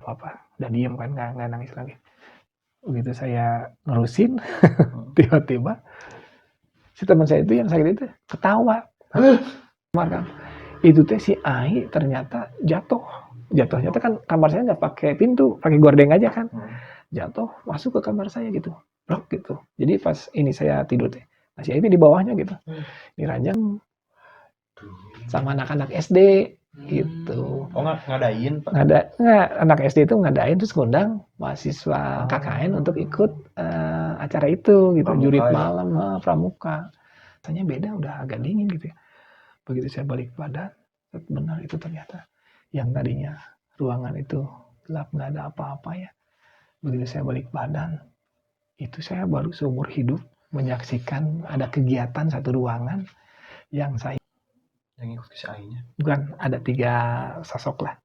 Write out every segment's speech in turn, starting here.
apa, udah diem kan, nggak nangis lagi. Begitu saya nerusin, tiba-tiba si teman saya itu yang sakit itu ketawa. Kamar itu teh si Ai ternyata jatuh. Jatuhnya tuh kan kamar saya nggak pakai pintu, pakai gorden aja kan. Jatuh masuk ke kamar saya gitu, blok gitu. Jadi pas ini saya tidur teh, masih itu di bawahnya gitu, di ranjang sama anak-anak SD gitu. Oh ngadain Pak? Nggak, anak SD itu ngadain terus ngundang mahasiswa KKN untuk ikut acara itu gitu, Pramuka jurit ya? malam, pramuka. Rasanya beda, udah agak dingin gitu ya. Begitu saya balik badan, benar itu ternyata yang tadinya ruangan itu gelap nggak ada apa-apa ya. Begitu saya balik badan, itu saya baru seumur hidup menyaksikan ada kegiatan satu ruangan yang saya Yang ikut ke si Ainya. bukan ada 3 sosok lah.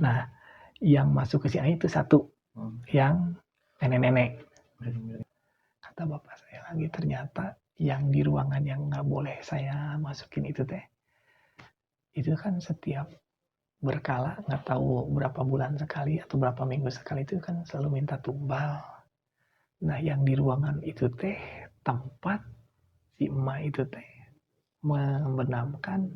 Nah, yang masuk ke si Ai itu satu, yang nenek-nenek. Kata bapak saya lagi ternyata yang di ruangan yang nggak boleh saya masukin itu teh, itu kan setiap berkala nggak tahu berapa bulan sekali atau berapa minggu sekali itu kan selalu minta tumbal. Nah, yang di ruangan itu teh tempat si emak itu teh membenamkan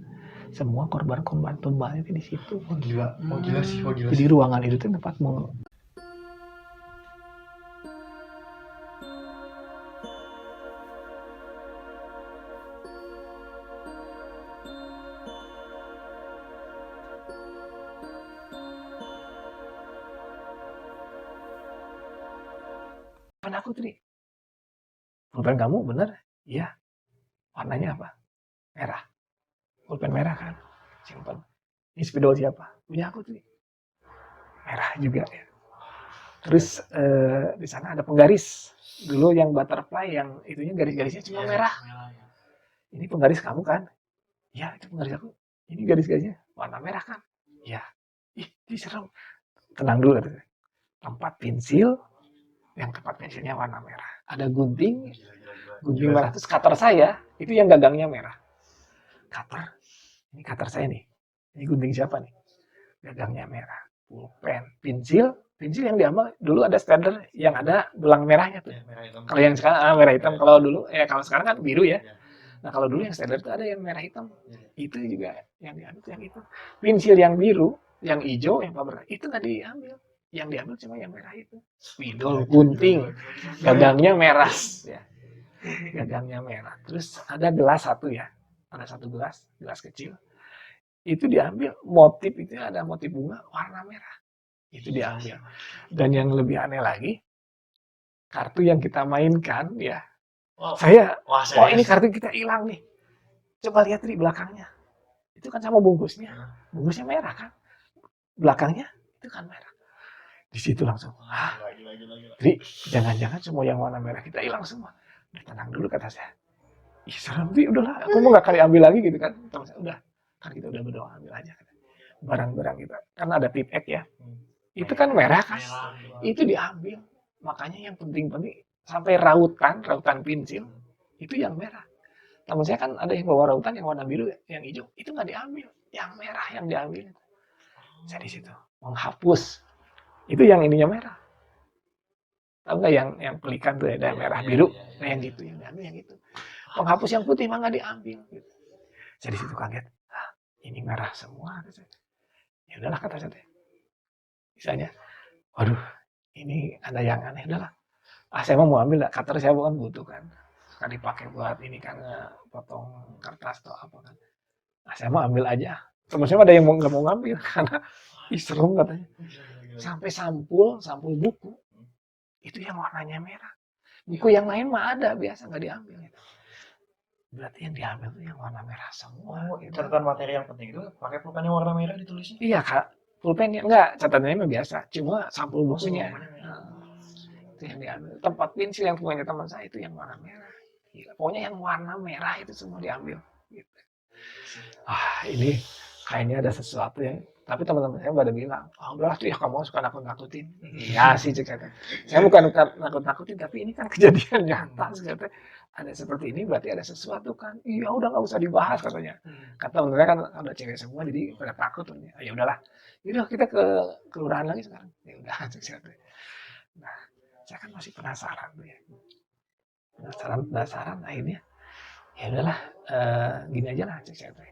semua korban-korban tumbal itu di situ. Oh gila sih. Jadi ruangan itu tuh tempat aku tuh. Pulpen kamu bener? Iya. Warnanya apa? Merah. Pulpen merah kan? Simpen. Ini spidol siapa? Punya aku tuh. Merah juga ya. Terus di sana ada penggaris. Dulu yang butterfly yang itunya garis-garisnya cuma merah. Ini penggaris kamu kan? Iya, itu penggaris aku. Ini garis-garisnya warna merah kan? Iya. Ih, ini serem. Tenang dulu. Tempat pensil, yang tempat pensilnya warna merah. Ada gunting merah. Terus cutter saya, itu yang gagangnya merah. Cutter. Ini cutter saya nih. Ini gunting siapa nih? Gagangnya merah. Pulpen, pensil yang diambil dulu ada Staedtler yang ada belang merahnya tuh. Kalau yang sekarang merah hitam. Kalau dulu kalau sekarang kan biru ya. Nah kalau dulu yang Staedtler itu ada yang merah hitam. Itu juga yang diambil yang itu. Pensil yang biru, yang hijau, yang Faber itu nggak diambil. Yang diambil cuma yang merah itu. Spidol, gunting, gagangnya merah. Ya. Gagangnya merah. Terus ada gelas satu ya. Ada satu gelas kecil. Itu diambil motif itu ada motif bunga warna merah. Itu diambil. Dan yang lebih aneh lagi, kartu yang kita mainkan ya. Wah ini kartu kita hilang nih. Coba lihat di belakangnya. Itu kan sama bungkusnya. Bungkusnya merah kan. Belakangnya itu kan merah. Di situ langsung, Jadi jangan-jangan semua yang warna merah kita hilang semua. Udah tenang dulu kata saya. Ih serem sih, udahlah. Aku mau gak kali ambil lagi gitu kan. Teman saya, udah. Kan kita udah berdoa ambil aja. Barang-barang kita. Karena ada tip X ya. Itu kan merah kan. Itu diambil. Makanya yang penting-penting sampai rautan pensil itu yang merah. Teman saya kan ada yang bawa rautan yang warna biru, yang hijau, itu nggak diambil, yang merah yang diambil. Saya di situ menghapus, itu yang ininya merah. Tahu nggak yang pelikan tuh ada merah biru, nah yang gitu yang diambil yang itu. Penghapus yang putih mah nggak diambil. Gitu. Saya di situ kaget, ini merah semua. Ya udahlah kata saya. Misalnya, waduh, ini ada yang aneh, udahlah. Saya mau ambil lah, cutter saya bukan butuh kan. Kan dipakai buat ini kan potong kertas atau apa kan. Saya mau ambil aja. Teman saya ada yang nggak mau ngambil karena serem katanya. Sampai sampul buku itu yang warnanya merah. Buku yang lain mah ada biasa nggak diambil. Gitu. Berarti yang diambil tuh yang warna merah semua. Gitu. Catatan materi yang penting itu pakai pulpen yang warna merah ditulisnya? Iya kak, pulpennya enggak, catatannya mah biasa. Cuma sampul bukunya. Itu yang diambil. Tempat pensil yang punya teman saya itu yang warna merah. Gila. Pokoknya yang warna merah itu semua diambil. Gitu. Ini kayaknya ada sesuatu ya. Tapi teman-teman saya pada bilang, udahlah tuh ya kamu suka nakut-nakutin. Iya sih cek. Saya bukan nakut-nakutin, tapi ini kan kejadian nyata. ada seperti ini berarti ada sesuatu kan. Iya udah nggak usah dibahas katanya. Kata temen saya kan ada cewek semua jadi pada takut. Ya udahlah. Yaudah kita ke kelurahan lagi sekarang. Ya udah cek saya teh. Nah, saya kan masih penasaran tuh ya. Penasaran akhirnya ya udahlah gini aja lah cek saya teh.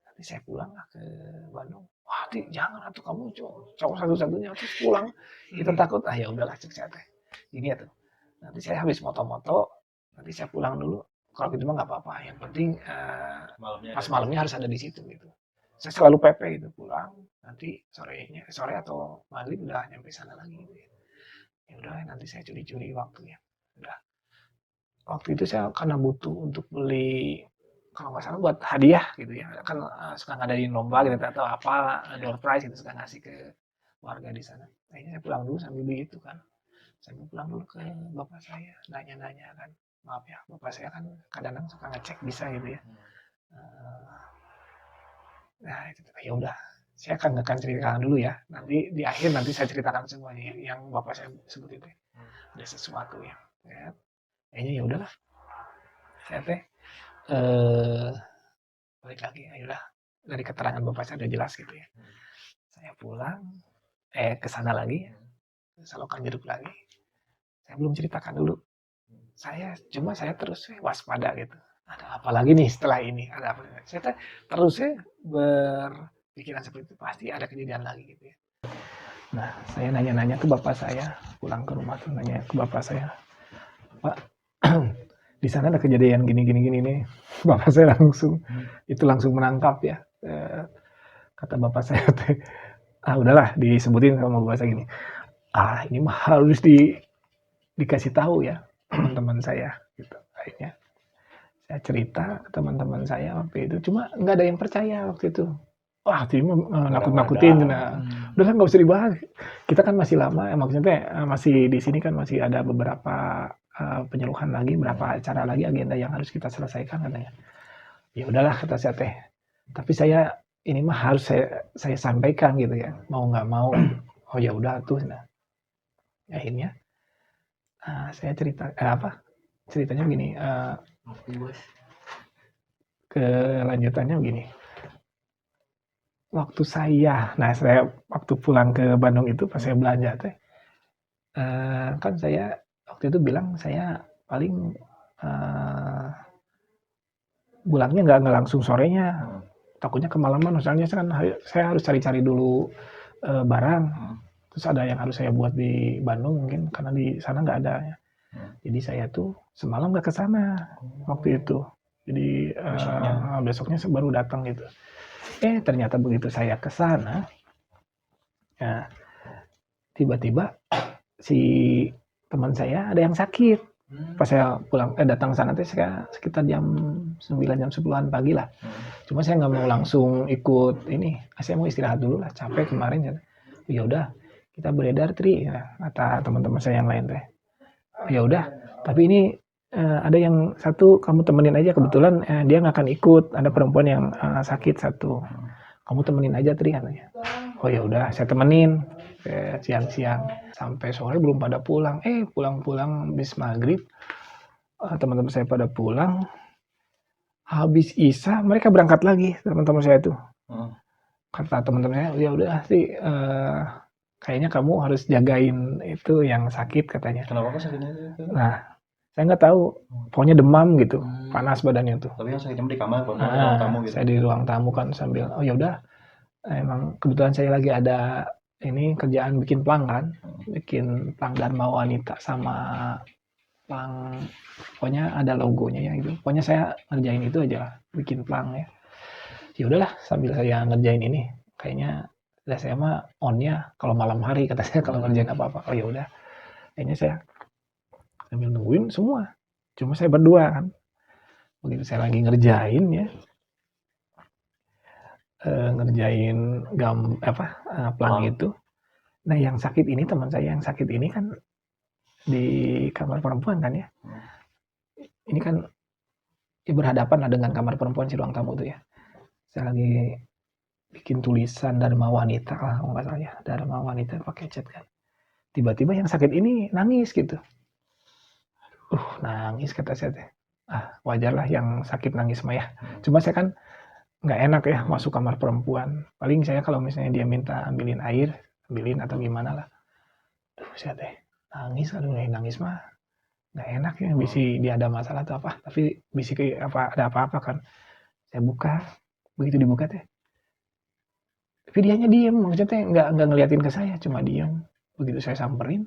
Nanti saya pulang lah ke Bandung. Wah, jangan atuh kamu cowok satu-satunya terus pulang. Kita takut. Ah ya udahlah cek saya teh. Gini ya tuh. Nanti saya habis moto-moto, nanti saya pulang dulu. Kalau gitu mah nggak apa-apa. Yang penting pas malamnya harus ada di situ gitu. Saya selalu PP gitu pulang. Nanti sore atau maghrib udah nyampe sana lagi. Gitu. Ya udah nanti saya curi-curi waktunya. Udah. Waktu itu saya karena butuh untuk beli kalau nggak salah buat hadiah gitu ya. Kan suka ngadain lomba gitu atau apa door prize itu suka ngasih ke warga di sana. Akhirnya saya pulang dulu sambil beli itu kan. Saya pulang dulu ke bapak saya, nanya-nanya kan. Maaf ya, bapak saya kan kadang-kadang suka ngecek bisa gitu ya. Nah, itu ya udah. Saya akan ceritakan dulu ya. Nanti di akhir nanti saya ceritakan semuanya yang bapak saya sebut itu. Ada sesuatu ya. Kayaknya ya udahlah. Saya teh balik lagi ya udah. Dari keterangan bapak saya udah jelas gitu ya. Saya pulang ke sana lagi ya. Salokan jeruk lagi. Saya belum ceritakan dulu. Saya terus waspada gitu. Ada apa lagi nih setelah ini? Ada apa? Saya terus berpikiran seperti itu. Pasti ada kejadian lagi gitu ya. Nah, saya nanya-nanya ke bapak saya. Pulang ke rumah tuh nanya ke bapak saya. Pak, di sana ada kejadian gini nih. Bapak saya langsung menangkap ya. Kata bapak saya, udahlah disebutin sama bapak saya gini. Ini mah harus dikasih tahu ya teman-teman saya gitu. Akhirnya saya cerita ke teman-teman saya waktu itu, cuma nggak ada yang percaya waktu itu. Wah, tim nakut-nakutin, udah kan nggak usah dibahas. Kita kan masih lama, maksudnya masih di sini kan masih ada beberapa penyeluhan lagi, berapa acara lagi agenda yang harus kita selesaikan katanya. Ya udahlah kata saya teh. Tapi saya ini mah harus saya sampaikan gitu ya, mau nggak mau. Oh ya udah tuh. Nah, akhirnya saya ceritanya begini. Kelanjutannya begini. Saya waktu pulang ke Bandung itu pas saya belanja teh, kan saya waktu itu bilang saya paling pulangnya nggak langsung sorenya, takutnya kemalaman. Misalnya saya harus cari-cari dulu barang, terus ada yang harus saya buat di Bandung mungkin karena di sana nggak ada. Ya. Jadi saya tuh semalam nggak ke sana waktu itu. Jadi besoknya baru datang gitu. Ternyata begitu saya ke sana, ya, tiba-tiba si teman saya ada yang sakit. Pas saya datang sana teh sekitar jam 9 jam 10-an pagi lah. Cuma saya nggak mau langsung ikut ini. Saya mau istirahat dulu lah, capek kemarin. Ya udah, kita beredar Tri, ya, kata teman-teman saya yang lain teh. Ya udah, tapi ini ada yang satu kamu temenin aja, kebetulan dia nggak akan ikut, ada perempuan yang sakit satu, kamu temenin aja Tri katanya. Oh ya udah, saya temenin siang-siang sampai sore belum pada pulang. Pulang habis maghrib, teman-teman saya pada pulang, habis isya mereka berangkat lagi teman-teman saya itu. Kata teman-temannya, ya udah sih kayaknya kamu harus jagain itu yang sakit katanya. Kenapa kok sakitnya? Nah, saya nggak tahu, pokoknya demam gitu, panas badannya tuh. Tapi yang sakitnya di kamar, di ruang tamu gitu. Saya di ruang tamu kan sambil, oh ya udah, emang kebetulan saya lagi ada ini kerjaan bikin plang kan, bikin plang Dharma Wanita sama plang, pokoknya ada logonya ya itu. Pokoknya saya ngerjain itu aja, bikin plang ya. Ya udahlah, sambil saya ngerjain ini, kayaknya saya mah onnya kalau malam hari kata saya kalau ngerjain apa-apa. Oh ya udah, kayaknya saya sambil nungguin semua, cuma saya berdua kan. Begitu saya lagi ngerjain ya, ngerjain plang itu. Nah yang sakit ini, teman saya yang sakit ini kan di kamar perempuan kan ya. Ini kan berhadapan lah dengan kamar perempuan si ruang tamu itu ya. Saya lagi bikin tulisan Dharma Wanita lah, kalau nggak salah ya, Dharma Wanita pakai cat kan. Tiba-tiba yang sakit ini nangis gitu. Nangis kata saya teh. wajar lah yang sakit nangis mah ya. Cuma saya kan nggak enak ya masuk kamar perempuan. Paling saya kalau misalnya dia minta ambilin air, ambilin atau gimana lah. Duh, saya teh nangis, aduh nangis mah nggak enak ya. Bisi dia ada masalah atau apa. Tapi bisi kayak apa ada apa-apa kan. Saya buka, begitu dibuka teh. Tapi dianya diem, maksudnya teh nggak ngeliatin ke saya, cuma diem. Begitu saya samperin,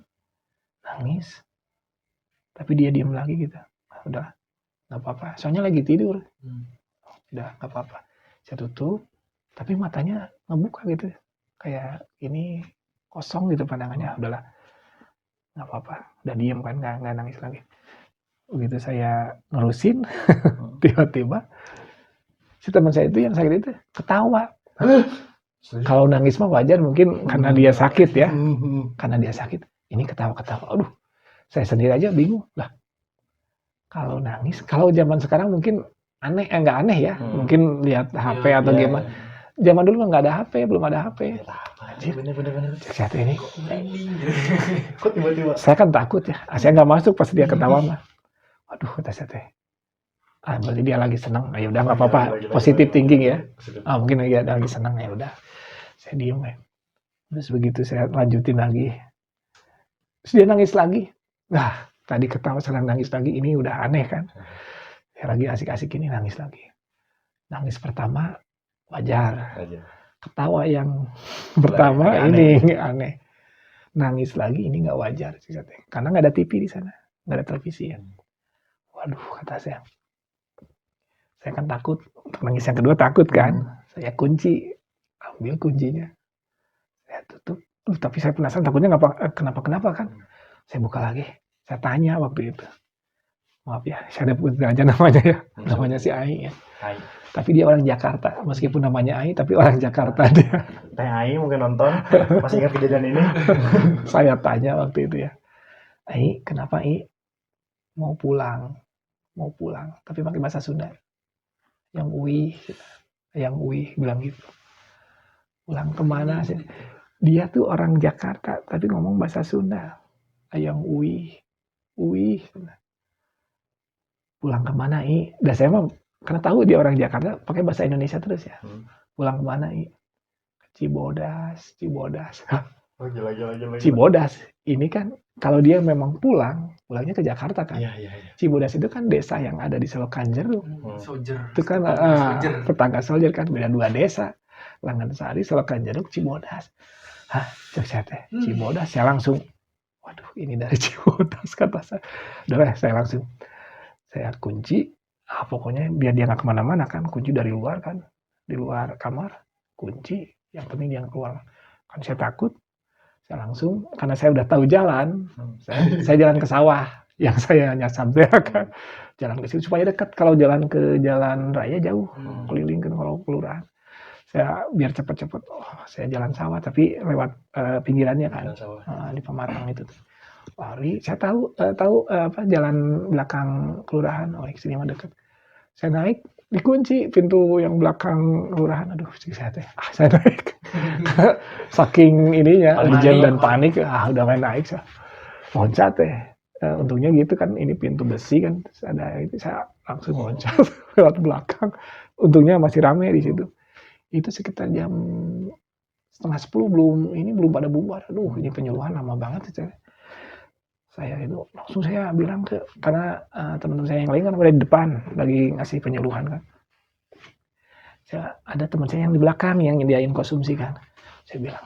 nangis. Tapi dia diem lagi gitu. Udah, nggak apa-apa. Soalnya lagi tidur. Udah, nggak apa-apa. Saya tutup, tapi matanya ngebuka gitu. Kayak ini kosong gitu pandangannya. Udahlah, nggak apa-apa. Udah diem kan, nggak nangis lagi. Begitu saya nerusin, tiba-tiba si teman saya itu yang sakit itu ketawa. Kalau nangis mah wajar mungkin karena dia sakit ya. Karena dia sakit. Ini ketawa-ketawa. Aduh, saya sendiri aja bingung. Lah, kalau nangis, kalau zaman sekarang mungkin aneh, nggak aneh ya. Mungkin lihat HP atau gimana. Zaman dulu nggak ada HP, belum ada HP. Bener. Cek ini. Kok tiba-tiba? Saya kan takut ya. Saya nggak masuk pas dia ketawa mah. Waduh, kata saya teh. Berarti dia lagi senang. Ya udah nggak apa-apa. Positif thinking ya. Mungkin dia lagi senang, ya udah. Saya diem ya. Terus begitu saya lanjutin lagi. Terus dia nangis lagi. Nah, tadi ketawa sekarang nangis lagi. Ini udah aneh kan. Saya lagi asik-asik ini nangis lagi. Nangis pertama wajar. Ketawa yang pertama ini aneh. Nangis lagi ini nggak wajar. Karena nggak ada TV di sana. Nggak ada televisi ya. Waduh, kata saya. Saya kan takut. Untuk nangis yang kedua takut kan. Saya kunci. Ambil kuncinya. Saya tutup. Tapi saya penasaran takutnya kenapa kan. Saya buka lagi. Saya tanya waktu itu. Maaf ya, saya ada aja namanya ya. Namanya si Ai ya. Ai. Tapi dia orang Jakarta. Meskipun namanya Ai, tapi orang Jakarta dia. Teh Ai mungkin nonton. Masih ingat kejadian ini? Saya tanya waktu itu ya. Ai, kenapa Ai? Mau pulang. Tapi pakai bahasa Sunda. Yang Uih bilang gitu. Pulang kemana sih? Dia tuh orang Jakarta, tapi ngomong bahasa Sunda. Yang Uih. Pulang kemana Dan saya mah karena tahu dia orang Jakarta, pakai bahasa Indonesia terus ya. Pulang kemana Cibodas. Oh, gila. Cibodas. Ini kan kalau dia memang pulangnya ke Jakarta kan. Iya. Cibodas itu kan desa yang ada di Selokan Jeruk. Soldier. Itu kan tetangga Soldier kan, beda 2 desa. Langgensari, Selokan Jeruk, Cibodas. Cek saya teh, Cibodas. Saya langsung, waduh ini dari Cibodas kata saya. Udah saya langsung, saya kunci. Pokoknya biar dia nggak kemana-mana kan, kunci dari luar kan, di luar kamar, kunci. Yang penting dia nggak keluar. Kan saya takut. Saya langsung, karena saya udah tahu jalan, saya jalan ke sawah yang saya nyasar kan, jalan ke situ supaya dekat. Kalau jalan ke jalan raya jauh, keliling kan kalau kelurahan. Saya biar cepet-cepet, saya jalan sawah tapi lewat pinggirannya kan, di Pematang itu. Lari, saya tahu jalan belakang kelurahan, sini mah dekat. Saya naik, dikunci pintu yang belakang kelurahan. Aduh, saya naik. Saking ininya, urgent dan panik, udah main naik saya. Loncat untungnya gitu kan, ini pintu besi kan, terus ada itu saya langsung loncat lewat belakang. Untungnya masih rame di situ. Itu sekitar jam 9:30 belum pada bubar. Aduh, ini penyuluhan lama banget ya. Saya itu langsung saya bilang karena teman-teman saya yang lain kan ada di depan lagi ngasih penyuluhan kan. Ada teman saya yang di belakang yang nyediain konsumsi kan. Saya bilang,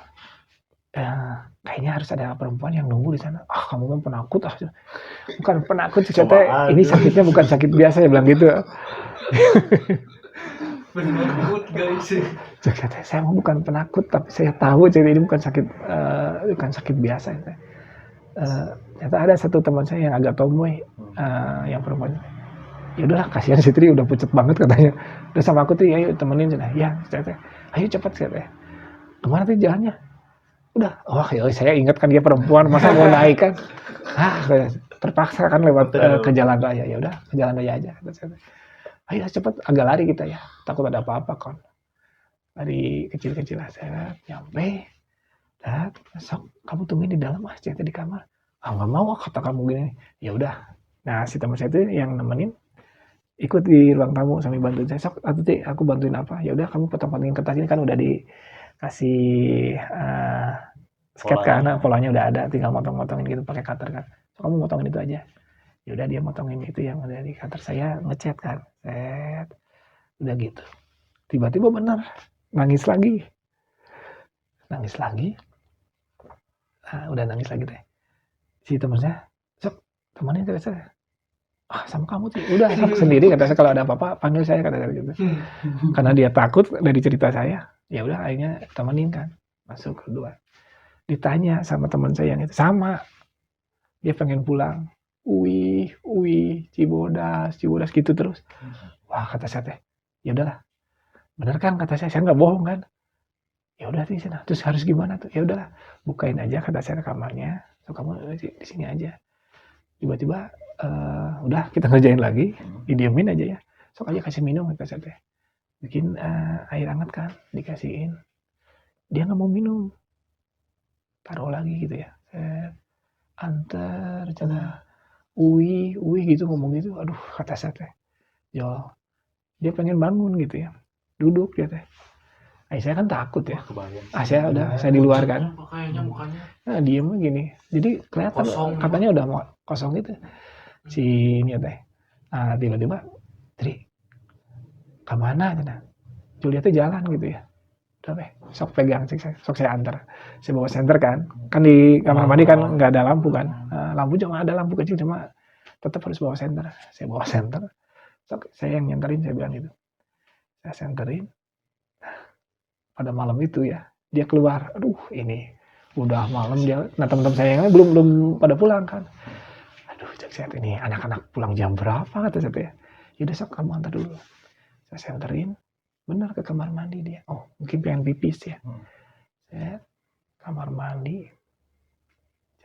kayaknya harus ada perempuan yang nunggu di sana. Kamu kan penakut Bukan penakut sih, ini sakitnya bukan sakit biasa, ya bilang gitu. Penakut guys. Saya mau bukan penakut, tapi saya tahu ini bukan sakit biasa. Ternyata ada satu teman saya yang agak tomboy, yang perempuan. Ya udahlah, kasihan si Tri udah pucet banget katanya. Udah sama aku tuh, ayo temenin sana. Ya, ayo cepat katanya. Kemana tuh jalannya? Udah. Saya ingat kan dia perempuan, masa mau naik kan? Terpaksa kan lewat ke jalan raya. Ya udah, ke jalan raya aja. Ayo cepat, agak lari kita ya. Takut ada apa-apa kan. Lari kecil-kecil lah saya nyampe. Sok kamu tungguin di dalam cerita di kamar. Nggak mau kata kamu gini. Ya udah. Nah si teman saya itu yang nemenin, ikut di ruang tamu sambil bantuin saya, sok atuh Ti, aku bantuin apa, ya udah kamu potong-potongin kertas ini kan udah dikasih sket kan, polanya udah ada, tinggal motong-motongin gitu pakai cutter kan, so, kamu motongin itu aja. Ya udah dia motongin itu yang ada di cutter, saya ngecat kan, set, udah gitu. Tiba-tiba bener, nangis lagi. Udah nangis lagi teh. Si temen saya, sok temannya kata saya, sama kamu tuh, udah sok sendiri kata saya, kalau ada apa-apa panggil saya kata saya gitu. Karena dia takut dari cerita saya, ya udah akhirnya temenin kan, masuk kedua. Ditanya sama teman saya yang itu, sama, dia pengen pulang. Cibodas gitu terus. Wah kata saya teh, ya udahlah, bener kan kata saya nggak bohong kan. Ya udah di sana. Terus harus gimana tuh? Ya udahlah, bukain aja kata saya kamarnya. So kamu di sini aja. Tiba-tiba udah kita ngerjain lagi, didiemin aja ya. Sok aja kasih minum kata saya teh. Bikin air hangat kan, dikasihin. Dia nggak mau minum. Taruh lagi gitu ya. Antar cina. Uwi gitu ngomong gitu. Aduh kata saya teh. Yo, dia pengen bangun gitu ya. Duduk dia teh. Saya kan takut ya. Saya di luar kan. Kayaknya mukanya. Nah, diem gini. Jadi kelihatan Kosong. katanya udah mau kosong gitu. Si ini teh. Nah, tiba-tiba, Tri, kemana? Julia tuh jalan gitu ya. Udah sok pegang, sok saya antar. Saya bawa senter kan. Kan di kamar mandi kan nggak ada lampu kan. Lampu cuma ada lampu kecil, cuma tetap harus bawa senter. Saya bawa senter. Sok saya yang nyenterin, saya bilang gitu. Saya senterin. Pada malam itu ya, dia keluar. Aduh, ini udah malam dia. Nah, teman-teman saya yang belum pada pulang kan. Aduh, cek saya ini anak-anak pulang jam berapa kata saya ya. Yaudah sok kamu antar dulu. Saya senterin, benar ke kamar mandi dia. Oh, mungkin pengen pipis ya. Saya kamar mandi,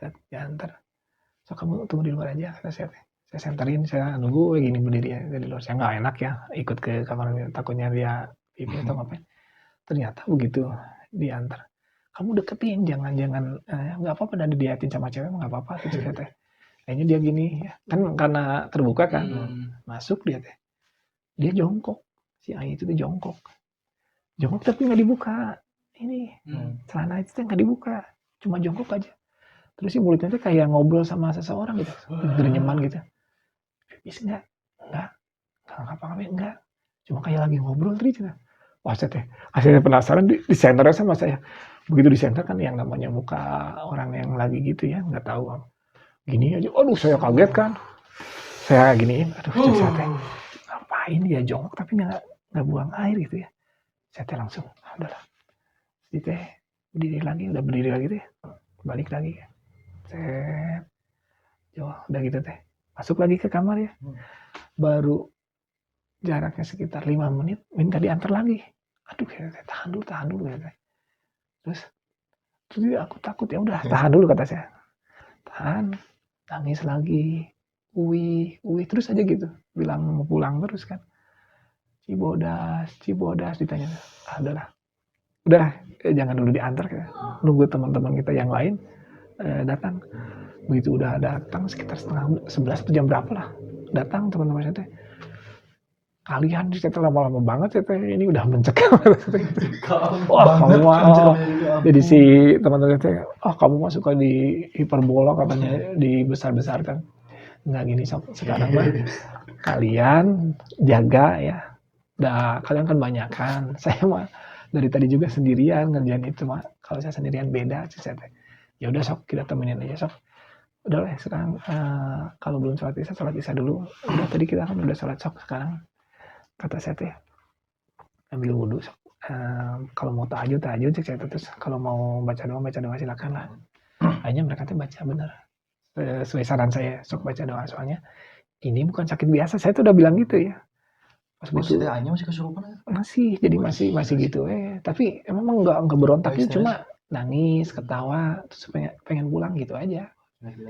saya antar. So kamu tunggu di luar aja kata saya. Saya senterin, saya nunggu gini berdiri ya di luar. Saya nggak enak ya ikut ke kamar mandi, takutnya dia pipis atau ngapain. Ternyata begitu diantar, kamu deketin, jangan nggak apa-apa, dan diliatin sama cewek nggak apa-apa tuh teh. Kayaknya dia gini ya, kan karena terbuka kan, masuk dia teh, dia jongkok, si Ai itu tuh jongkok tapi nggak dibuka, ini celana itu tuh nggak dibuka, cuma jongkok aja, terus si mulutnya tuh kayak ngobrol sama seseorang gitu, gerenyeman gitu, pipis nggak ngapa-ngapain enggak, cuma kayak lagi ngobrol terus. Wah, saya penasaran di center sama saya. Begitu di center kan yang namanya muka orang yang lagi gitu ya, nggak tahu. Gini aja, aduh saya kaget kan. Saya giniin, aduh saya teh, ngapain dia jongkok tapi nggak buang air gitu ya. Saya teh langsung, udahlah. Jadi teh udah berdiri lagi teh, balik lagi. Udah gitu teh, masuk lagi ke kamar ya. Baru jaraknya sekitar 5 menit, minta diantar lagi. Aduh, tahan dulu ya. Terus aku takut, ya udah tahan dulu kata saya. Tahan, nangis lagi. Uwi terus aja gitu. Bilang mau pulang terus kan. Cibodas ditanya. Udah, jangan dulu diantar ya. Nunggu teman-teman kita yang lain datang. Begitu udah datang sekitar 10:30 atau jam berapa lah. Datang teman-teman saya teh. Kalian ternyata lama-lama banget ya ini udah mencekam. Wah kamu jadi si teman-teman saya, kamu mah suka di hiperbola katanya, dibesar-besarkan. Nggak gini sekarang mah kalian jaga ya. Kalian kan banyak kan. Saya mah dari tadi juga sendirian ngerjain itu mah. Kalau saya sendirian beda sih saya. Ya udah sok kita temenin aja sok. Udah lah sekarang kalau belum sholat isya dulu. Udah tadi kita kan udah sholat sok sekarang. Kata saya teh ambil wudhu, kalau mau tahajud cek saya terus, kalau mau baca doa silakan lah. Akhirnya mereka tuh baca bener sesuai saran saya, sok baca doa, soalnya ini bukan sakit biasa, saya tuh udah bilang gitu ya. Pas gitu masih kesurupan ya? Jadi masih gitu tapi emang nggak berontak gitu, cuma nangis ketawa terus pengen pulang gitu aja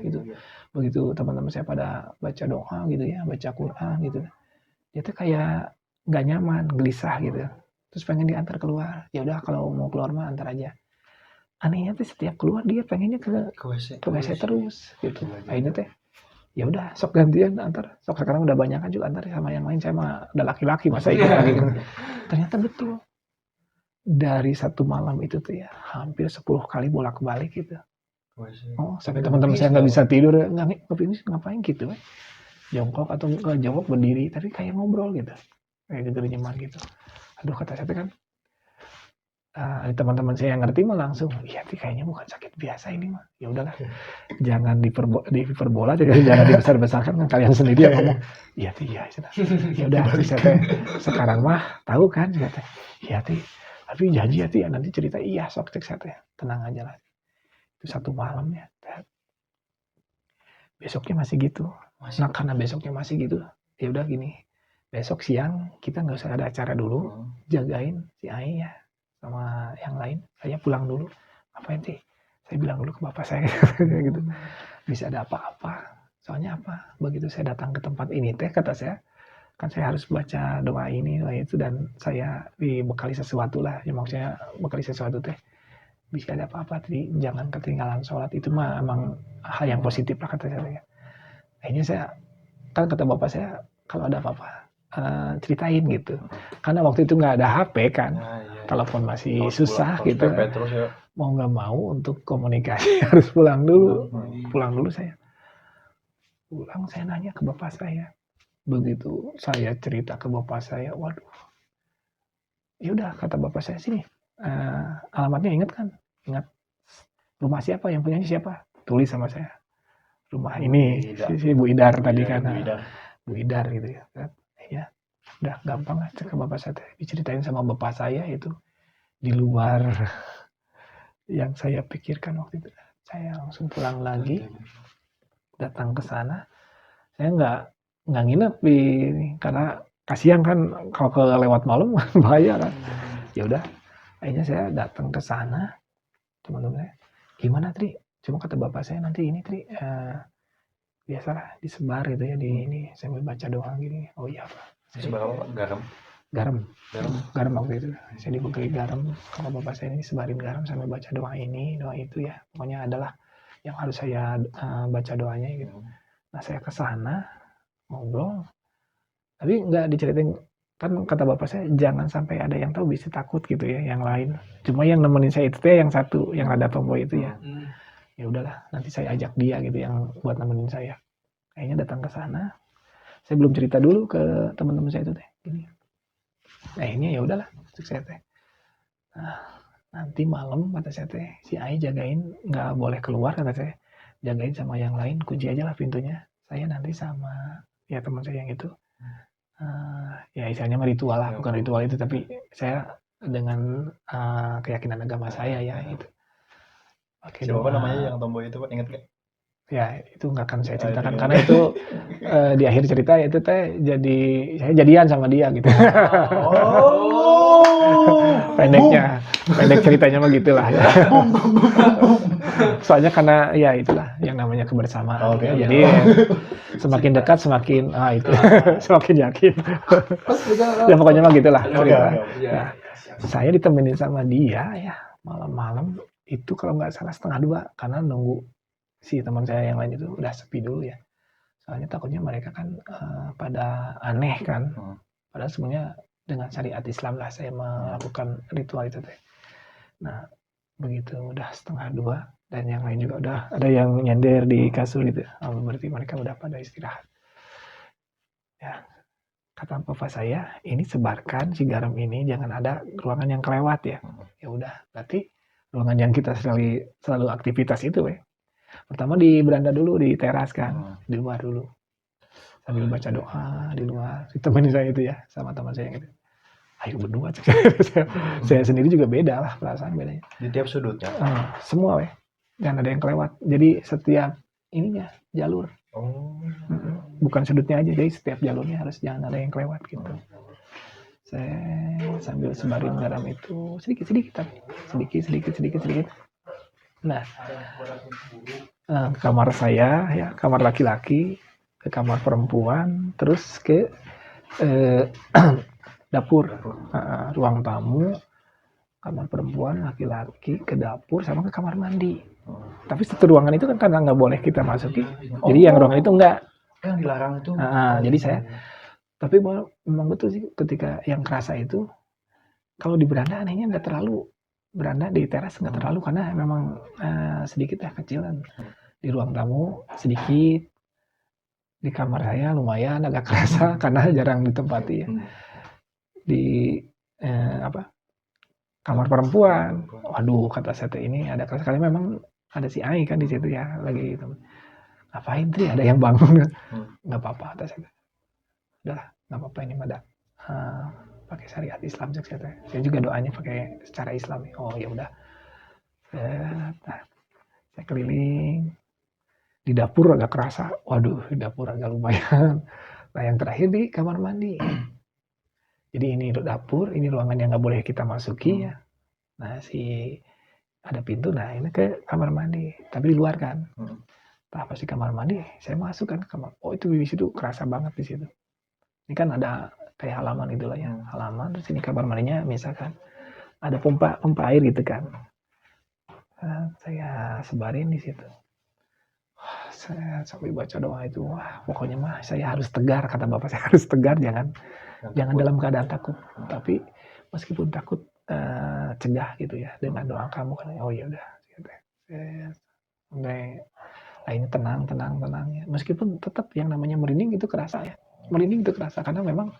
gitu. Begitu teman-teman saya pada baca doa gitu ya, baca Quran gitu, dia tuh kayak nggak nyaman, gelisah gitu, terus pengen diantar keluar. Ya udah kalau mau keluar mah antar aja. Anehnya tuh setiap keluar dia pengennya ke WC terus gitu. Akhirnya teh Ya udah sok gantian antar, sok sekarang udah banyak kan juga antar sama yang lain, saya mah udah laki-laki masa ikut lagi. Ternyata betul. Dari satu malam itu tuh ya, hampir 10 kali bolak-balik gitu. Oh, sampai teman-teman saya nggak bisa tidur, ngapain gitu, jongkok atau nggak jongkok berdiri, tapi kayak ngobrol gitu, kayak nyeman gitu. Aduh kata saya kan, teman-teman saya yang ngerti mah langsung, iya sih kayaknya bukan sakit biasa ini mah. Ya udahlah, jangan diperbola, jangan dibesar-besarkan kan kalian sendiri yang ngomong. Iya sih, iya. Ya udah, saya sekarang mah tahu kan, iya sih. Tapi janji ya nanti cerita iya sok cek saya tenang aja lah. Itu satu malam ya. Besoknya masih gitu. Nah karena besoknya masih gitu, ya udah gini. Besok siang kita nggak usah ada acara dulu, jagain si Ai ya sama yang lain. Saya pulang dulu. Ngapain sih? Saya bilang dulu ke bapak saya gitu. Bisa ada apa-apa. Soalnya apa? Begitu saya datang ke tempat ini teh kata saya, kan saya harus baca doa ini doa itu dan saya dibekali sesuatu lah. Ya maksudnya bekali sesuatu teh. Bisa ada apa-apa tadi jangan ketinggalan sholat itu mah emang hal yang positif lah kata saya. Akhirnya saya kan kata bapak saya kalau ada apa-apa ceritain gitu. Karena waktu itu nggak ada HP kan, telepon masih susah gitu. Terus ya. Mau nggak mau untuk komunikasi harus pulang dulu. Pulang dulu saya. Pulang saya nanya ke bapak saya. Begitu saya cerita ke bapak saya, waduh. Ya udah kata bapak saya sini. Alamatnya ingat kan? Ingat rumah siapa yang punyanya siapa? Tulis sama saya. Rumah ini si Bu Idar tadi kan. Bu Idar gitu ya. Ya, udah gampang lah ke bapak saya. Diceritain sama bapak saya itu di luar yang saya pikirkan waktu itu. Saya langsung pulang lagi, datang ke sana. Saya nggak nginep karena kasihan kan kalau lewat malam bahaya kan. Ya udah, akhirnya saya datang ke sana. Teman-teman saya, gimana Tri? Cuma kata bapak saya nanti ini Tri, biasalah disebar gitu ya di ini sambil baca doa gini. Oh iya Pak. Seberapa Pak? Garam waktu itu. Saya dibekali garam. Kalau bapak saya ini sebarin garam sambil baca doa ini, doa itu ya. Pokoknya adalah yang harus saya baca doanya gitu. Nah saya ke sana ngobrol, tapi nggak diceritain kan kata bapak saya jangan sampai ada yang tahu bisa takut gitu ya yang lain. Cuma yang nemenin saya itu teh yang satu yang ada tomboy itu ya. Ya udahlah nanti saya ajak dia gitu yang buat nemenin saya. Kayaknya datang ke sana. Saya belum cerita dulu ke teman-teman saya itu teh. Gini. Akhirnya ya udahlah saya teh. Nah, nanti malam kata saya teh si Ai jagain nggak boleh keluar kata saya. Jagain sama yang lain kunci aja lah pintunya. Saya nanti sama ya teman saya yang itu. Ya istilahnya mah ritual lah bukan ritual itu tapi saya dengan keyakinan agama saya ya itu. Oke, siapa namanya yang tomboy itu Pak? Ingat nggak? Ya itu nggak akan saya ceritakan karena itu di akhir cerita itu teh jadi saya jadian sama dia gitu. Pendek ceritanya mah gitulah ya. Soalnya karena ya itulah yang namanya kebersamaan. Okay, jadi semakin dekat semakin itu semakin yakin. Ya pokoknya mah gitulah cerita. Nah, saya ditemenin sama dia ya malam-malam itu kalau nggak salah 1:30 karena nunggu si teman saya yang lain itu udah sepi dulu ya. Soalnya takutnya mereka kan pada aneh kan. Padahal sebenarnya dengan syariat Islam lah saya melakukan ritual itu teh. Nah, begitu udah 1:30 dan yang lain juga udah ada yang nyender di kasur gitu. Berarti mereka udah pada istirahat. Ya, kata bapak saya, ini sebarkan si garam ini jangan ada ruangan yang kelewat ya. Ya udah, berarti ruangan yang kita selalu aktivitas itu pertama di beranda dulu, di teras kan, di luar dulu. Sambil baca doa di luar. Teman saya itu ya, sama teman saya gitu. Ayo berdua. Saya sendiri juga beda lah perasaan bedanya. Di tiap sudutnya? Semua jangan ada yang kelewat. Jadi setiap ininya jalur. Bukan sudutnya aja, jadi setiap jalurnya harus jangan ada yang kelewat gitu. Saya sambil sebarin garam itu sedikit. Nah, kamar saya ya kamar laki-laki, ke kamar perempuan, terus ke dapur, ruang tamu, kamar perempuan laki-laki, ke dapur sama ke kamar mandi. Tapi satu ruangan itu kan karena nggak boleh kita masuki, Oh. jadi yang ruangan itu enggak. Yang dilarang itu. Jadi saya, tapi memang betul sih ketika yang kerasa itu, kalau di beranda anehnya nggak terlalu, beranda di teras nggak terlalu karena memang sedikit ya kecilan. Di ruang tamu sedikit, di kamar saya lumayan agak kerasa karena jarang ditempati ya. Di kamar perempuan, waduh kata saya ini ada kerasa kali memang ada si Ai kan di situ ya lagi gitu. Ngapain Tri? Ada yang bangun nggak apa-apa kata saya. Udahlah nggak apa-apa ini ada pakai syariat Islam saya juga doanya pakai secara Islam. Oh ya udah. Saya keliling di dapur agak kerasa. Waduh di dapur agak lumayan. Nah yang terakhir di kamar mandi. Jadi ini dapur, ini ruangan yang nggak boleh kita masuki ya. Nah ada pintu, nah ini ke kamar mandi, tapi di luar kan. Nah pas di kamar mandi, saya masuk kan ke kamar. Oh itu di situ kerasa banget di situ. Ini kan ada kayak halaman itulah ya, halaman. Terus ini kamar mandinya misalkan ada pompa air gitu kan. Saya sebarin di situ. Saya sampai baca doa itu, wah pokoknya mah saya harus tegar, kata bapak saya harus tegar, jangan dalam keadaan takut. Tapi meskipun takut, cegah gitu ya dengan doa kamu kan. Oh ya udah, sampai lainnya tenang ya. Meskipun tetap yang namanya merinding itu kerasa ya. Merinding itu kerasa karena memang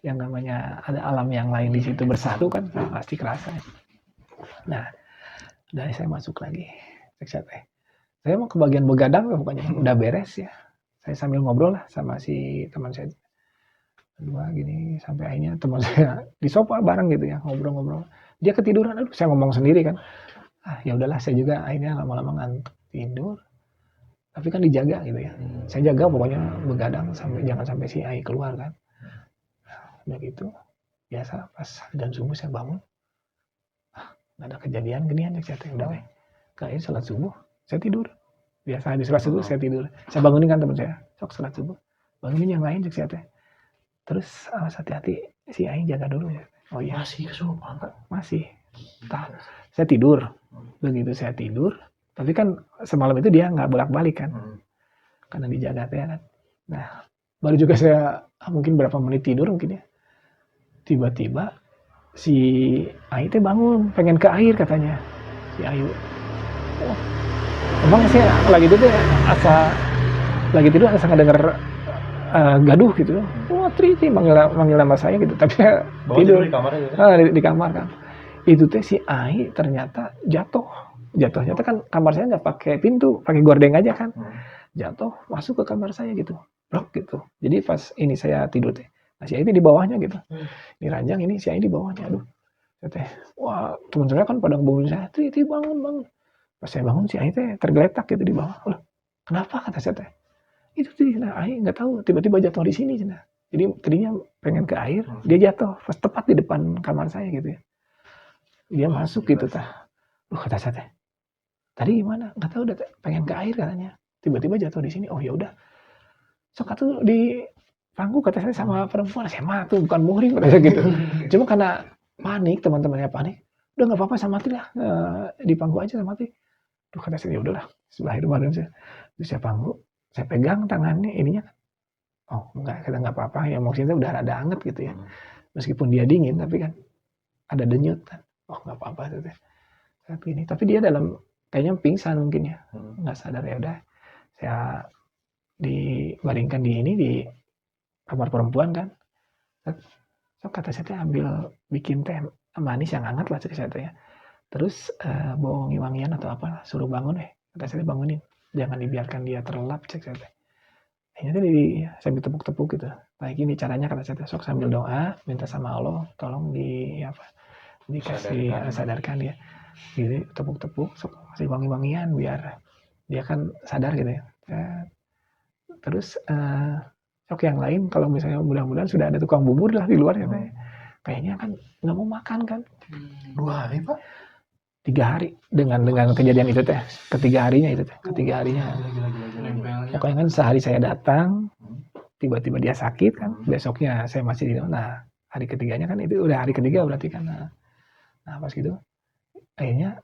yang namanya ada alam yang lain di situ bersatu kan pasti kerasa. Nah, dari saya masuk lagi. Saya mau ke bagian begadang pokoknya udah beres ya. Saya sambil ngobrol lah sama si teman saya. Berdua gini sampai akhirnya teman saya di sofa bareng gitu ya, ngobrol-ngobrol. Dia ketiduran, aduh saya ngomong sendiri kan. Ya udahlah saya juga akhirnya lama-lama ngantuk tidur. Tapi kan dijaga gitu ya. Saya jaga pokoknya begadang sampai jangan sampai si Ai keluar kan. Udah gitu. Biasa pas adzan subuh saya bangun. Enggak ada kejadian ginian saya udah weh. Kayak salat subuh, saya tidur. Biasa habis salat subuh saya tidur. Saya bangunin kan teman saya. Sok salat subuh. Bangunin yang lain saya teh. Terus awas hati-hati si Ai jaga dulu ya. Oh iya. Masih kesurupan Pak? Masih. Saya tidur. Begitu saya tidur, tapi kan semalam itu dia nggak bolak-balik kan. Karena dijaga teh kan. Nah, baru juga saya mungkin berapa menit tidur mungkin ya. Tiba-tiba si Ai teh bangun, pengen ke air katanya. Si Ayu. Oh. Emang saya lagi tidur asa ngedenger gaduh gitu. Wah, Tri manggil nama saya gitu, tapi saya tidur di kamar ya? di kamar kan. Itu teh si Ai ternyata jatuhnya tuh kan kamar saya nggak pakai pintu, pakai gorden aja kan. Jatuh masuk ke kamar saya gitu, blok gitu. Jadi pas ini saya tidur teh, nah si Ai di bawahnya gitu. Di ranjang ini si Ai di bawahnya, aduh. Teh, wah teman saya kan pada bangun saya, Tri bangun. Pas saya bangun si Ai teh tergeletak gitu di bawah. Loh, kenapa kata saya teh? Itu sih, nah Ai nggak tahu tiba-tiba jatuh di sini cina. Jadi tadinya pengen ke air, dia jatuh pas tepat di depan kamar saya gitu ya. Dia masuk gitu tah. Kata saya teh. Tadi gimana? Nggak tahu udah pengen ke air katanya. Tiba-tiba jatuh di sini. Oh ya udah. Sok atuh di pangku kata saya sama perempuan. Saya mah tuh bukan muhrim kata saya gitu. Cuma karena panik, teman-temannya panik. Udah nggak apa-apa sama mati lah. Di pangku aja sama mati. Duh kata saya ya udahlah. Bismillahirrahmanirrahim saya. Terus saya pangku, saya pegang tangannya ininya. Oh enggak, kata nggak apa-apa. Ya maksudnya udah rada anget gitu ya. Meskipun dia dingin tapi kan ada denyut kan. Oh nggak apa-apa tuh teh. Tapi dia dalam kayaknya pingsan mungkin ya, nggak sadar. Ya udah saya dibaringkan di kamar perempuan kan. So kata saya teh ambil bikin teh manis yang hangat lah saya teh ya. Terus bawa wangi-wangian atau apa, suruh bangun kata saya bangunin, jangan dibiarkan dia terlelap cek saya teh. Akhirnya tadi sambil tepuk-tepuk gitu. Nah gini caranya kata saya teh, sok sambil doa minta sama Allah tolong dikasih sadarkan dia. Gitu tepuk-tepuk sok kasih wangi-wangian biar dia kan sadar gitu ya. Terus sok yang lain kalau misalnya mudah-mudahan sudah ada tukang bubur lah di luar ya teh. Kayaknya kan nggak mau makan kan. 2 hari Pak? 3 hari dengan kejadian itu teh. Ketiga harinya. Gila. Pokoknya kan sehari saya datang, tiba-tiba dia sakit kan. Besoknya saya masih di. Nah hari ketiganya kan itu udah hari ketiga berarti kan. Nah pas gitu akhirnya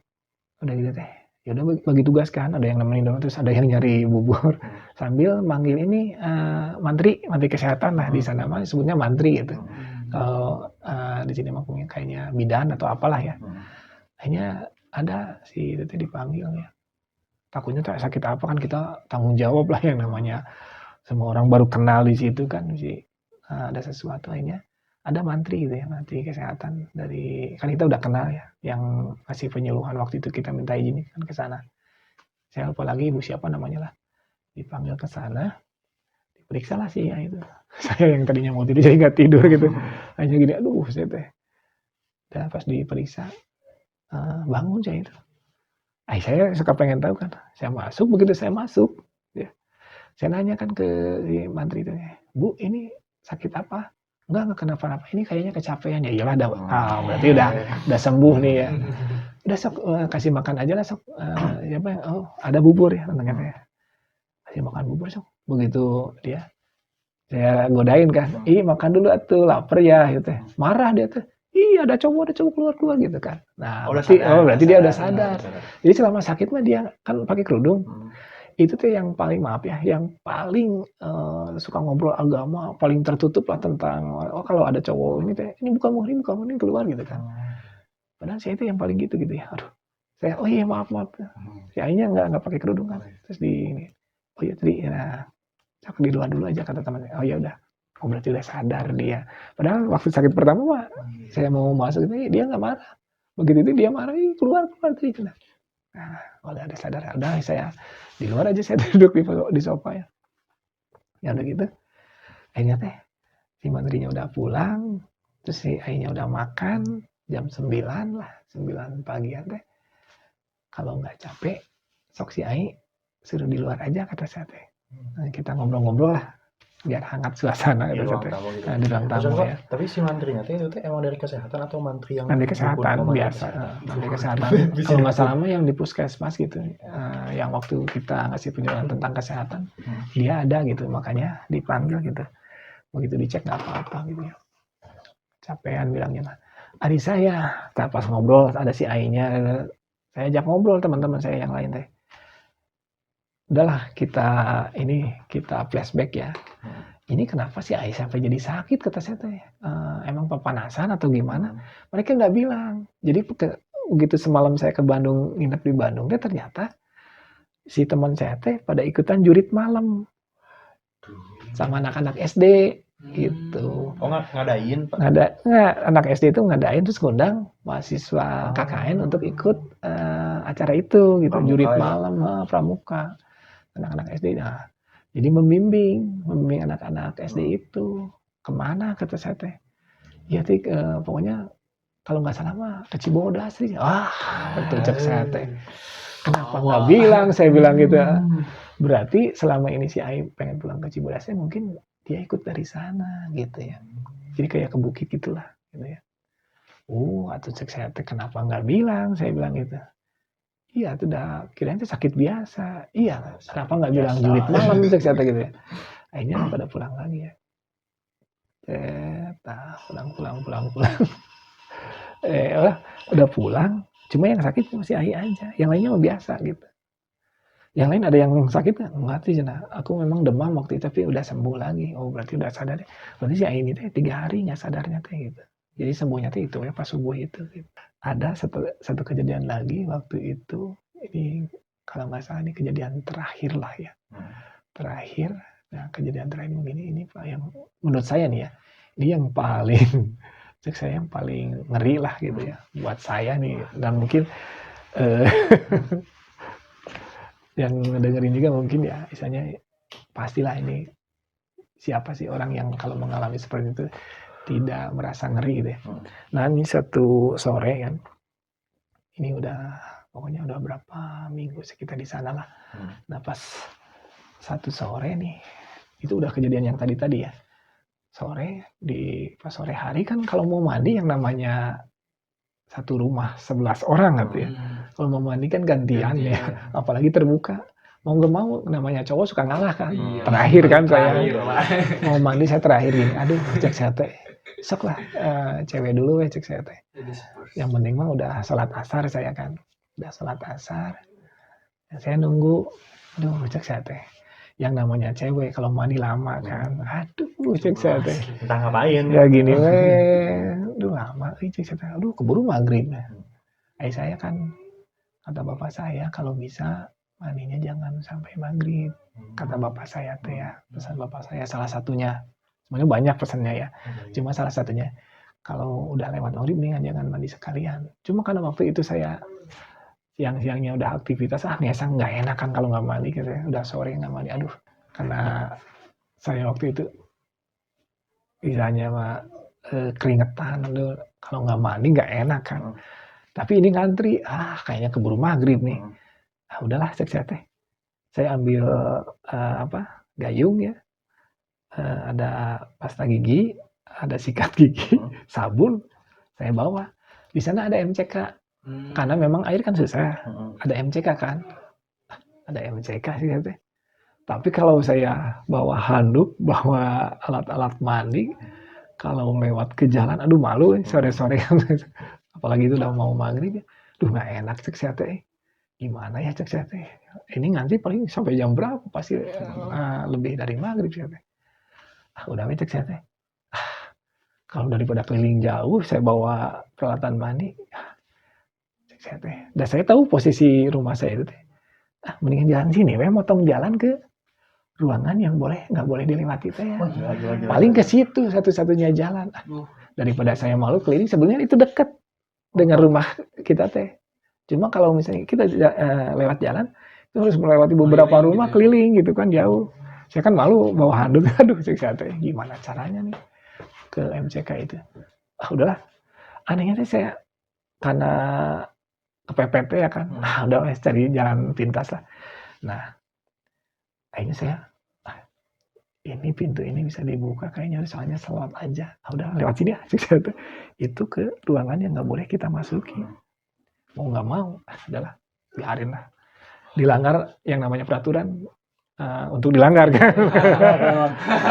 udah gitu teh. Ya udah bagi tugas kan, ada yang nemenin doang, terus ada yang nyari bubur sambil manggil ini mantri kesehatan lah di sana mah sebutnya mantri gitu. Kalau di sini mah kayaknya bidan atau apalah ya. Akhirnya ada si itu teh dipanggil ya. Takutnya tak sakit apa kan kita tanggung jawab lah yang namanya semua orang baru kenal di situ kan sih ada sesuatu akhirnya ada mantri gitu ya, mantri kesehatan dari kan kita udah kenal ya, yang kasih penyuluhan waktu itu kita minta izin kan ke sana. Saya lupa lagi ibu siapa namanya lah. Dipanggil ke sana, diperiksa lah sih ya itu. Saya yang tadinya mau tidur jadi nggak tidur gitu. Hanya gini, aduh saya teh. Dan pas diperiksa, bangun saya itu. Saya suka pengen tahu kan. Saya masuk, begitu saya masuk, ya. Saya nanya kan ke si mantri itu, Bu ini sakit apa? Enggak kenapa-napa. Ini kayaknya kecapean ya. Iyalah, berarti udah sembuh nih ya. Udah sok kasih makan aja lah sok. Ada bubur ya katanya. Kasih makan bubur sok. Begitu dia, saya godain kan. Makan dulu atuh, lapar ya gitu. Marah dia tuh. Ada cowok keluar gitu kan. Nah, berarti dia udah sadar. Jadi selama sakit mah dia kan pakai kerudung. Itu tuh yang paling maaf ya, yang paling suka ngobrol agama, paling tertutup lah tentang kalau ada cowok ini teh, ini bukan muhrim keluar gitu kan. Padahal saya itu yang paling gitu ya. Aduh, saya iya maaf. Si Ainya nggak pakai kerudung kan. Terus ini, tadi ya, di luar dulu aja kata teman saya. Oh ya udah, berarti udah sadar dia. Padahal waktu sakit pertama mah, saya mau masuk itu dia nggak marah. Begitu itu dia marah, keluar tadi. Nah, udah ada sadar, udah saya di luar aja saya duduk di sofa ya. Ya udah gitu. Akhirnya teh si mantrinya udah pulang, terus si Ainya udah makan jam 9 lah, 9 pagian teh. Kalau nggak capek, sok si Ai suruh di luar aja kata saya teh. Nah, kita ngobrol-ngobrol lah biar hangat suasana di gitu. Di ruang tamu ya. Tapi si mantrinya itu emang dari kesehatan atau mantri yang Mantri kesehatan biasa. Mantri kesehatan. Kalau nggak salah mah yang di puskesmas gitu, yang waktu kita ngasih penyuluhan tentang kesehatan, dia ada gitu, makanya dipanggil gitu. Begitu dicek nggak apa-apa gitu ya. Capean bilangnya mah. Adik saya, pas ngobrol ada si Ainya, saya ajak ngobrol teman-teman saya yang lain teh. Udahlah kita flashback ya. Ini kenapa sih Ai sampai jadi sakit kata saya teh. Emang pepanasan atau gimana? Mereka nggak bilang. Jadi begitu semalam saya ke Bandung, nginep di Bandung, ternyata si teman saya teh pada ikutan jurit malam sama anak-anak SD gitu. Oh ngadain Pak? Nggak, anak SD itu ngadain terus ngundang mahasiswa KKN untuk ikut acara itu gitu, pramuka, jurit malam pramuka anak-anak SD. Nah, jadi membimbing anak-anak SD itu kemana kata saya teh. Ya teh pokoknya kalau nggak salah mah ke Cibodas sih. Betul cek saya teh. Kenapa nggak bilang? Saya bilang gitu. Berarti selama ini si Ai pengen pulang ke Cibodasnya mungkin dia ikut dari sana gitu ya. Jadi kayak ke bukit gitulah gitu ya. Atau cek saya teh kenapa nggak bilang? Saya bilang gitu. Iya, itu udah kirain itu sakit biasa. Iya, kenapa nggak bilang jurit malam cek saya teh gitu ya. Akhirnya pada pulang lagi ya. Pulang. Udah pulang. Cuma yang sakit masih Ai aja. Yang lainnya mah biasa gitu. Yang lain ada yang sakit nggak? Enggak sih, aku memang demam waktu itu tapi udah sembuh lagi. Berarti udah sadar. Berarti si Ai ini teh 3 hari nggak sadarnya teh gitu. Jadi sembuhnya teh itu ya pas subuh itu. Gitu. Ada satu kejadian lagi waktu itu. Ini kalau nggak salah ini kejadian terakhir lah ya. Terakhir. Nah kejadian terakhir ini Pak yang menurut saya nih ya. Ini yang paling cek saya yang paling ngeri lah gitu ya. Buat saya nih. Dan mungkin yang dengerin juga mungkin ya misalnya pastilah ini siapa sih orang yang kalau mengalami seperti itu tidak merasa ngeri gitu ya. Nah ini satu sore kan ini pokoknya udah berapa minggu kita di sana lah. Nah pas satu sore nih itu udah kejadian yang tadi ya pas sore hari kan kalau mau mandi yang namanya satu rumah 11 orang gitu ya. Kalau mau mandi kan gantian ya, apalagi terbuka. Mau nggak mau namanya cowok suka ngalah kan. Terakhir kan saya mau mandi saya terakhir gini. Aduh cek saya teh. Sok lah cewek dulu cek saya teh. Yang penting mah udah sholat asar saya kan. Udah sholat asar. Saya nunggu, aduh cek saya teh. Yang namanya cewek kalau mandi lama kan, aduh cek saya teh. Entah ngapain. Ya gini weh, aduh lama, cek saya teh. Aduh keburu maghrib. Saya kan, kata bapak saya kalau bisa mandinya jangan sampai maghrib. Kata bapak saya teh ya, pesan bapak saya salah satunya. Sebenarnya banyak pesannya ya, cuma salah satunya. Kalau udah lewat maghrib nih jangan mandi sekalian. Cuma karena waktu itu saya siang-siangnya udah aktivitas, ngesang nggak enak kan kalau nggak mandi gitu ya. Udah sore nggak mandi, aduh. Karena saya waktu itu istilahnya mah keringetan, aduh. Kalau nggak mandi nggak enak kan. Tapi ini ngantri, kayaknya keburu maghrib nih. Udahlah cek saya teh. Saya ambil gayung ya, ada pasta gigi, ada sikat gigi, sabun, saya bawa. Di sana ada MCK, karena memang air kan susah. Ada MCK kan, ada MCK sih teh. Tapi kalau saya bawa handuk, bawa alat-alat mandi, kalau lewat ke jalan, aduh malu sore-sore kan. Apalagi itu udah mau maghrib, duh nggak enak cek saya teh. Gimana ya cek saya teh. Ini ngantri paling sampai jam berapa? Pasti lebih dari maghrib saya teh. Udah cek saya teh. Kalau daripada keliling jauh, saya bawa peralatan mandi. Cek saya teh. Dan saya tahu posisi rumah saya itu teh. Mendingan jalan sini, motong jalan ke ruangan yang nggak boleh dilewati teh. Paling ke situ satu-satunya jalan. Daripada saya malu keliling, sebenarnya itu dekat dengan rumah kita teh. Cuma kalau misalnya kita lewat jalan, itu harus melewati beberapa rumah keliling gitu kan jauh. Saya kan malu bawa handuk, aduh saya teh gimana caranya nih ke MCK itu. Udahlah. Anehnya sih saya karena kepepet ya kan. Udah cari jalan pintas lah. Nah, akhirnya saya ini pintu ini bisa dibuka kayaknya soalnya selot aja. Udah lewat sini ya. Itu ke ruangan yang nggak boleh kita masuki. Mau nggak mau, adalah biarin lah. Dilanggar yang namanya peraturan untuk dilanggar kan.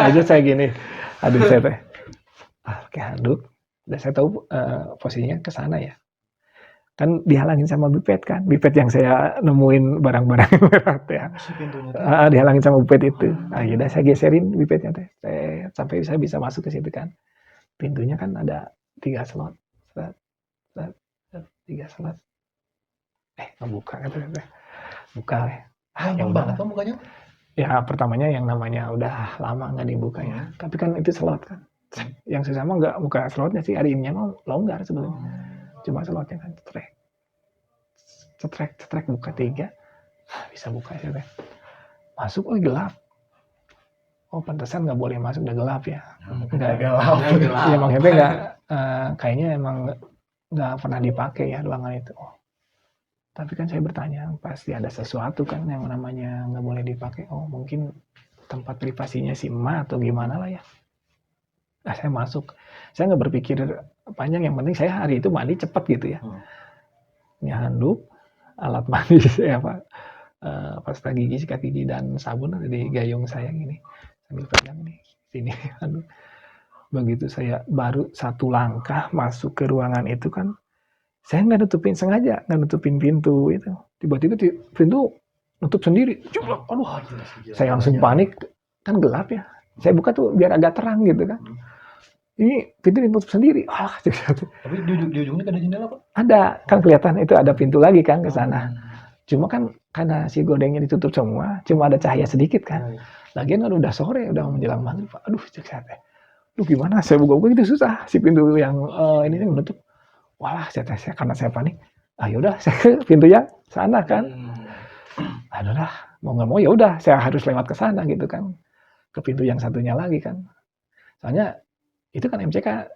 Aja saya gini, aduh saya teh, pakai handuk. Dan saya tahu posisinya ke sana ya. Kan dihalangin sama bipet kan, bipet yang saya nemuin barang-barang berat ya. Dihalangin sama bipet itu. Yaudah saya geserin bipetnya teh, sampai saya bisa masuk ke situ kan. Pintunya kan ada 3 slot, 3 slot. Ngebuka kan teh, buka ya. Yang banget tuh mukanya? Ya pertamanya yang namanya udah lama nggak dibuka ya. Tapi kan itu slot kan. Yang sesama nggak buka slotnya sih, hari ini mah longgar sebelumnya. Cuma slotnya kan cetrek buka 3, bisa buka ya teh. Masuk, gelap. Pantesan nggak boleh masuk, udah gelap ya. Nggak gelap. Ya maksudnya nggak, kayaknya emang nggak pernah dipakai ya ruangan itu. Tapi kan saya bertanya, pasti ada sesuatu kan yang namanya nggak boleh dipakai. Mungkin tempat privasinya si emak atau gimana lah ya. Saya masuk. Saya nggak berpikir panjang, yang penting saya hari itu mandi cepat gitu ya. Ini handuk, alat mandi saya pasta gigi, sikat gigi, dan sabun ada di gayung saya gini. Sambil pegang nih, sini handuk. Begitu saya baru satu langkah masuk ke ruangan itu kan, saya nggak nutupin pintu itu. Tiba-tiba pintu nutup sendiri. Aduh, saya langsung panik, kan gelap ya. Saya buka tuh biar agak terang gitu kan. Ini pintu ditutup sendiri. Tapi di ujungnya ada jendela Pak? Ada, kan kelihatan itu ada pintu lagi kan ke sana. Cuma kan karena si gordengnya ditutup semua, cuma ada cahaya sedikit kan. Lagian kan udah sore, udah menjelang maghrib. Aduh, gimana? Saya buka-buka itu susah. Si pintu yang ini menutup. Walah, karena saya panik. Yaudah, saya ke pintunya sana kan. Aduh lah, mau nggak mau ya udah, saya harus lewat ke sana gitu kan. Ke pintu yang satunya lagi kan. Soalnya itu kan MCK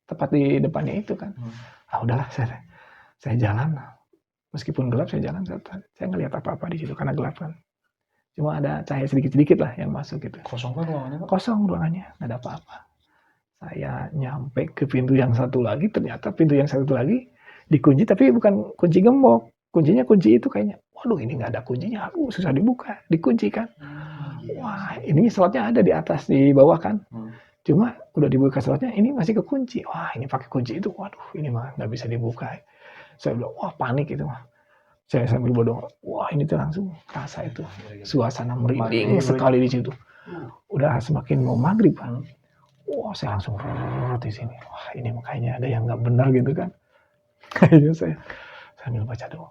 tepat di depannya itu kan. Udahlah, saya jalan. Meskipun gelap saya jalan, saya ngelihat apa-apa di situ karena gelap kan. Cuma ada cahaya sedikit-sedikit lah yang masuk gitu. Kosong kan ruangannya Pak? Kosong ruangannya, nggak ada apa-apa. Saya nyampe ke pintu yang satu lagi, ternyata pintu yang satu lagi dikunci, tapi bukan kunci gembok. Kuncinya kunci itu kayaknya. Waduh, ini nggak ada kuncinya. Susah dibuka, dikunci kan. Wah, ini slotnya ada di atas, di bawah kan. Cuma udah dibuka slotnya, ini masih kekunci. Wah, ini pakai kunci itu. Waduh, ini mah nggak bisa dibuka. Saya bilang, wah panik itu mah. Saya sambil berdoa, wah ini tuh langsung rasa itu suasana merinding sekali di situ. Udah semakin mau maghrib kan, wah saya langsung di sini. Wah ini makanya ada yang nggak benar gitu kan. Kayaknya saya sambil baca doa.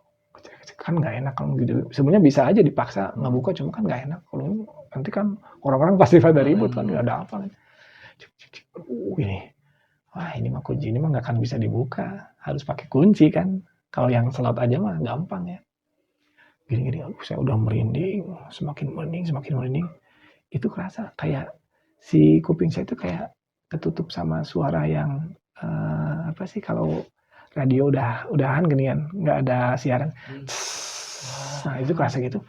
Kan nggak enak kalau gitu. Sebenarnya bisa aja dipaksa ngebuka, cuma kan nggak enak. Kalau nanti kan orang-orang pasti pada ribut kan, ada apa kan. Ini, wah ini mah kunci ini mah nggak akan bisa dibuka, harus pakai kunci kan. Kalau yang slot aja mah gampang ya. Gini-gini, saya udah merinding, semakin merinding. Itu kerasa kayak si kuping saya itu kayak ketutup sama suara yang apa sih kalau radio udahan gini kan, nggak ada siaran. Nah itu kerasa gitu,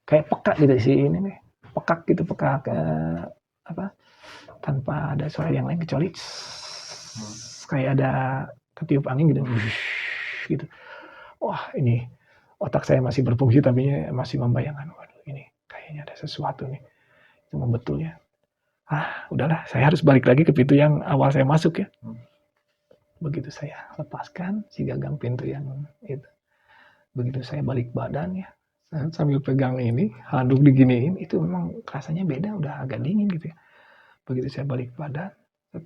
kayak pekak gitu sih ini nih, pekak apa tanpa ada suara yang lain kecuali kayak ada ketiup angin gitu, gitu. Wah ini otak saya masih berfungsi tapi masih membayangkan, waduh ini kayaknya ada sesuatu nih, cuma betul ya. Udahlah, saya harus balik lagi ke pintu yang awal saya masuk ya. Begitu saya lepaskan si gagang pintu yang itu, begitu saya balik badan ya, saya sambil pegang ini handuk diginiin, itu memang rasanya beda, udah agak dingin gitu ya. Begitu saya balik badan,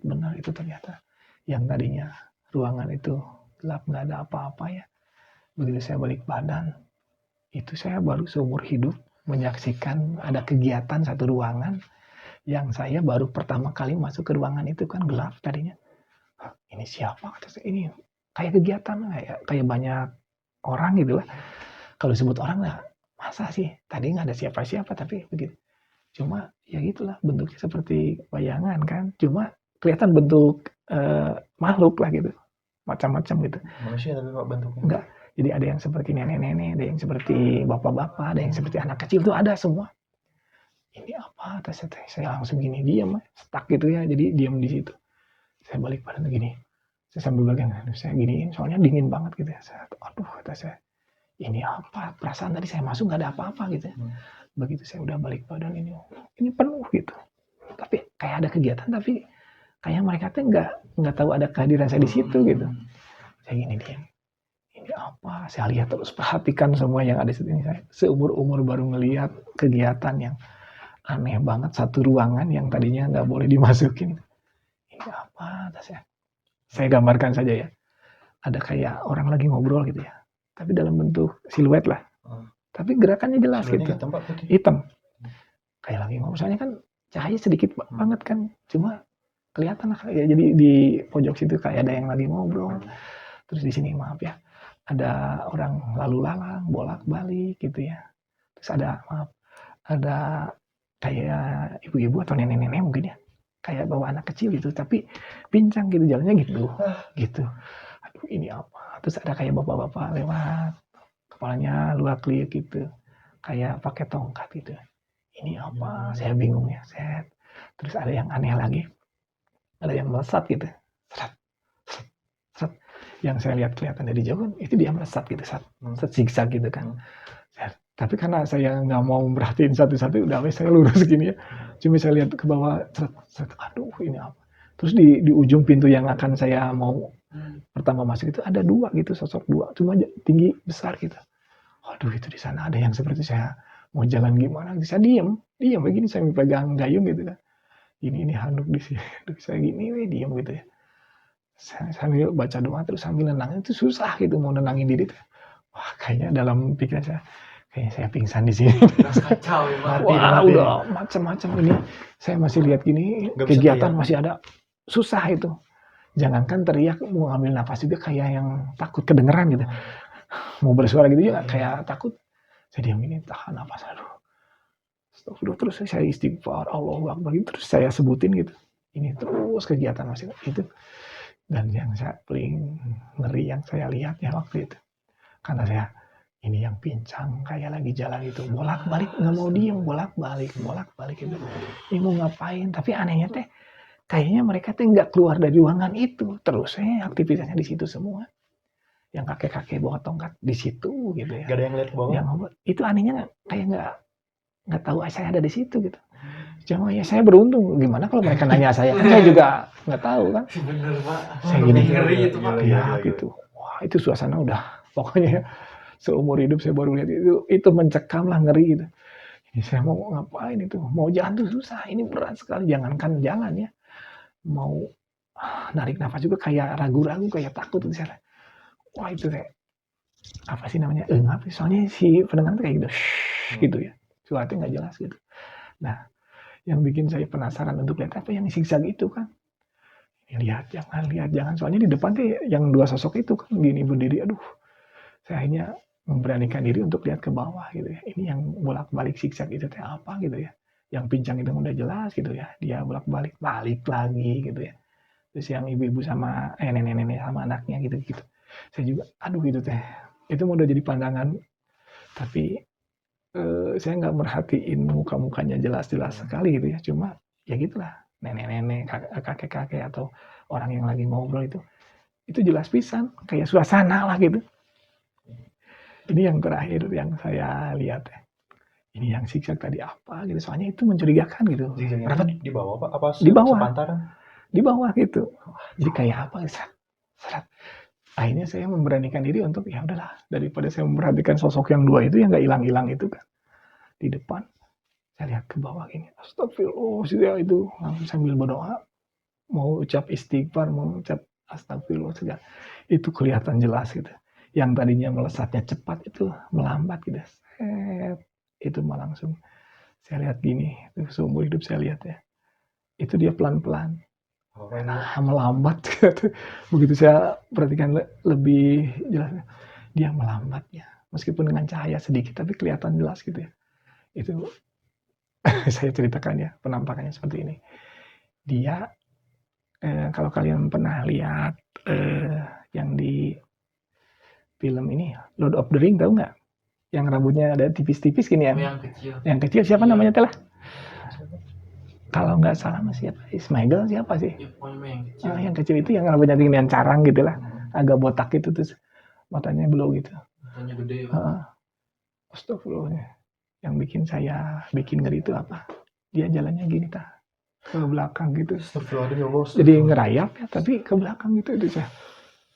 benar itu ternyata yang tadinya ruangan itu gelap nggak ada apa-apa ya. Begitu saya balik badan, itu saya baru seumur hidup menyaksikan ada kegiatan satu ruangan yang saya baru pertama kali masuk ke ruangan itu kan gelap tadinya. Ini siapa? Kata saya, ini kayak kegiatan kayak banyak orang gitu lah. Kalau disebut orang lah, masa sih tadi nggak ada siapa-siapa tapi begitu. Cuma ya gitulah bentuknya seperti bayangan kan. Cuma kelihatan bentuk makhluk lah gitu, macam-macam gitu. Manusia tapi Pak bentuknya. Enggak. Jadi ada yang seperti nenek-nenek, ada yang seperti bapak-bapak, ada yang seperti anak kecil tuh ada semua. Ini apa? Saya langsung gini diam, stuck gitu ya. Jadi diam di situ. Saya balik badan gini. Saya sambil bagian, saya giniin soalnya dingin banget gitu ya. Aduh kata saya, ini apa? Perasaan tadi saya masuk nggak ada apa-apa gitu ya. Begitu saya udah balik badan ini penuh gitu. Tapi kayak ada kegiatan tapi kayak mereka tuh nggak tahu ada kehadiran saya di situ gitu. Saya gini diam. Ini apa? Saya lihat terus, perhatikan semua yang ada di sini. Saya seumur-umur baru ngelihat kegiatan yang aneh banget, satu ruangan yang tadinya nggak boleh dimasukin. Ini apa? Saya gambarkan saja ya. Ada kayak orang lagi ngobrol gitu ya. Tapi dalam bentuk siluet lah. Tapi gerakannya jelas gitu. Hitam. Kayak lagi ngobrol. Soalnya kan cahaya sedikit banget kan. Cuma kelihatan lah. Ya, jadi di pojok situ kayak ada yang lagi ngobrol. Terus di sini maaf ya, ada orang lalu lalang, bolak-balik gitu ya. Terus ada kayak ibu-ibu atau nenek-nenek mungkin ya, kayak bawa anak kecil gitu, tapi pincang gitu jalannya gitu. Aduh ini apa? Terus ada kayak bapak-bapak lewat, kepalanya luak-liuk gitu, kayak pakai tongkat gitu. Ini apa? Saya bingung ya. Terus ada yang aneh lagi, ada yang melesat gitu, yang saya lihat kelihatan dari jauh kan itu dia melesat gitu, zigzag gitu kan. Tapi karena saya nggak mau merhatiin satu-satu, udah saya lurus gini ya. Cuma saya lihat ke bawah, aduh ini apa. Terus di ujung pintu yang akan saya mau pertama masuk itu ada dua gitu, sosok dua, cuma tinggi besar gitu. Aduh itu di sana ada yang seperti saya mau jalan gimana, saya diam begini, saya pegang gayung gitu kan. Ini handuk di sini, saya gini, diam gitu ya. Saya sambil baca doa terus sambil nenangin, itu susah gitu mau nenangin diri tuh. Wah kayaknya dalam pikiran kayaknya saya pingsan di sini. Kacau ya. Wah udah macam-macam ini. Saya masih lihat gini kegiatan masih ada, susah itu. Jangankan teriak, mau ambil nafas juga kayak yang takut kedengeran gitu. Mau bersuara gitu juga kayak takut. Saya diam ini, tahan nafas, aduh. Terus saya istighfar, Allahu Akbar, terus saya sebutin gitu. Ini terus kegiatan masih itu. Dan yang saya paling ngeri yang saya lihat ya waktu itu, karena saya ini yang pincang kayak lagi jalan itu, bolak-balik nggak mau diem, bolak-balik itu. Ini mau ngapain? Tapi anehnya teh, kayaknya mereka teh nggak keluar dari ruangan itu, terus aktivitasnya di situ semua. Yang kakek-kakek bawa tongkat di situ gitu ya. Gak ada yang lihat ke bawah. Itu anehnya kayak nggak tahu saya ada di situ gitu. Cuma ya saya beruntung, gimana kalau mereka nanya saya, kan saya juga nggak tahu kan. Bener Pak. Saya gini, ngeri itu Pak. Ya gitu. Wah itu suasana udah pokoknya seumur hidup saya baru lihat itu mencekam lah, ngeri gitu. Ini saya mau ngapain itu, mau jalan tuh susah, ini berat sekali, jangankan jalan ya, mau narik nafas juga kayak ragu-ragu, kayak takut itu saya. Wah itu saya, apa sih namanya, apa soalnya si pendengar tuh kayak gitu, gitu ya, suaranya nggak jelas gitu. Nah, yang bikin saya penasaran untuk lihat apa yang zigzag itu kan. Lihat, jangan. Soalnya di depan tuh yang dua sosok itu kan gini berdiri. Aduh, saya akhirnya memberanikan diri untuk lihat ke bawah gitu ya. Ini yang bolak-balik zigzag itu teh apa gitu ya. Yang pincang itu udah jelas gitu ya. Dia bolak-balik, balik lagi gitu ya. Terus yang ibu-ibu sama nenek-nenek sama anaknya gitu-gitu. Saya juga, aduh gitu teh. Itu udah jadi pandangan. Tapi saya nggak merhatiin muka-mukanya jelas-jelas sekali gitu ya. Cuma ya gitulah, nenek-nenek, kakek-kakek atau orang yang lagi ngobrol itu jelas pisan, kayak suasana lah gitu. Ini yang terakhir yang saya lihat ya. Ini yang zigzag tadi apa gitu, soalnya itu mencurigakan gitu. Zigzagnya Kenapa di bawah Pak? Apa di bawah? sepantaran? Di bawah gitu. Jadi kayak apa gitu. Serat. Akhirnya saya memberanikan diri untuk ya udahlah, daripada saya memperhatikan sosok yang dua itu yang nggak hilang-hilang itu kan di depan. Saya lihat ke bawah gini, astagfirullah, saya itu sambil berdoa, mau ucap istighfar, mau ucap astagfirullah segala. Itu kelihatan jelas gitu. Yang tadinya melesatnya cepat itu melambat gitu. Itu mah langsung saya lihat gini, itu seumur hidup saya lihat ya. Itu dia pelan-pelan. Melambat gitu. Begitu saya perhatikan lebih jelas, dia melambatnya. Meskipun dengan cahaya sedikit tapi kelihatan jelas gitu ya. Itu saya ceritakan ya, penampakannya seperti ini. Dia kalau kalian pernah lihat yang di film ini Lord of the Ring, tahu nggak? Yang rambutnya ada tipis-tipis gini ya. Yang kecil. Yang kecil siapa namanya telah? Kalau nggak salah masih siapa? Ismail siapa sih? Ya, pokoknya yang kecil. Yang kecil itu yang rambutnya dengan carang gitu lah. Agak botak gitu terus matanya blow gitu. Matanya gede. Astagfirullah. Yang bikin ngeri itu apa? Dia jalannya gini ke belakang gitu. Jadi ngerayap ya, tapi ke belakang gitu itu saya.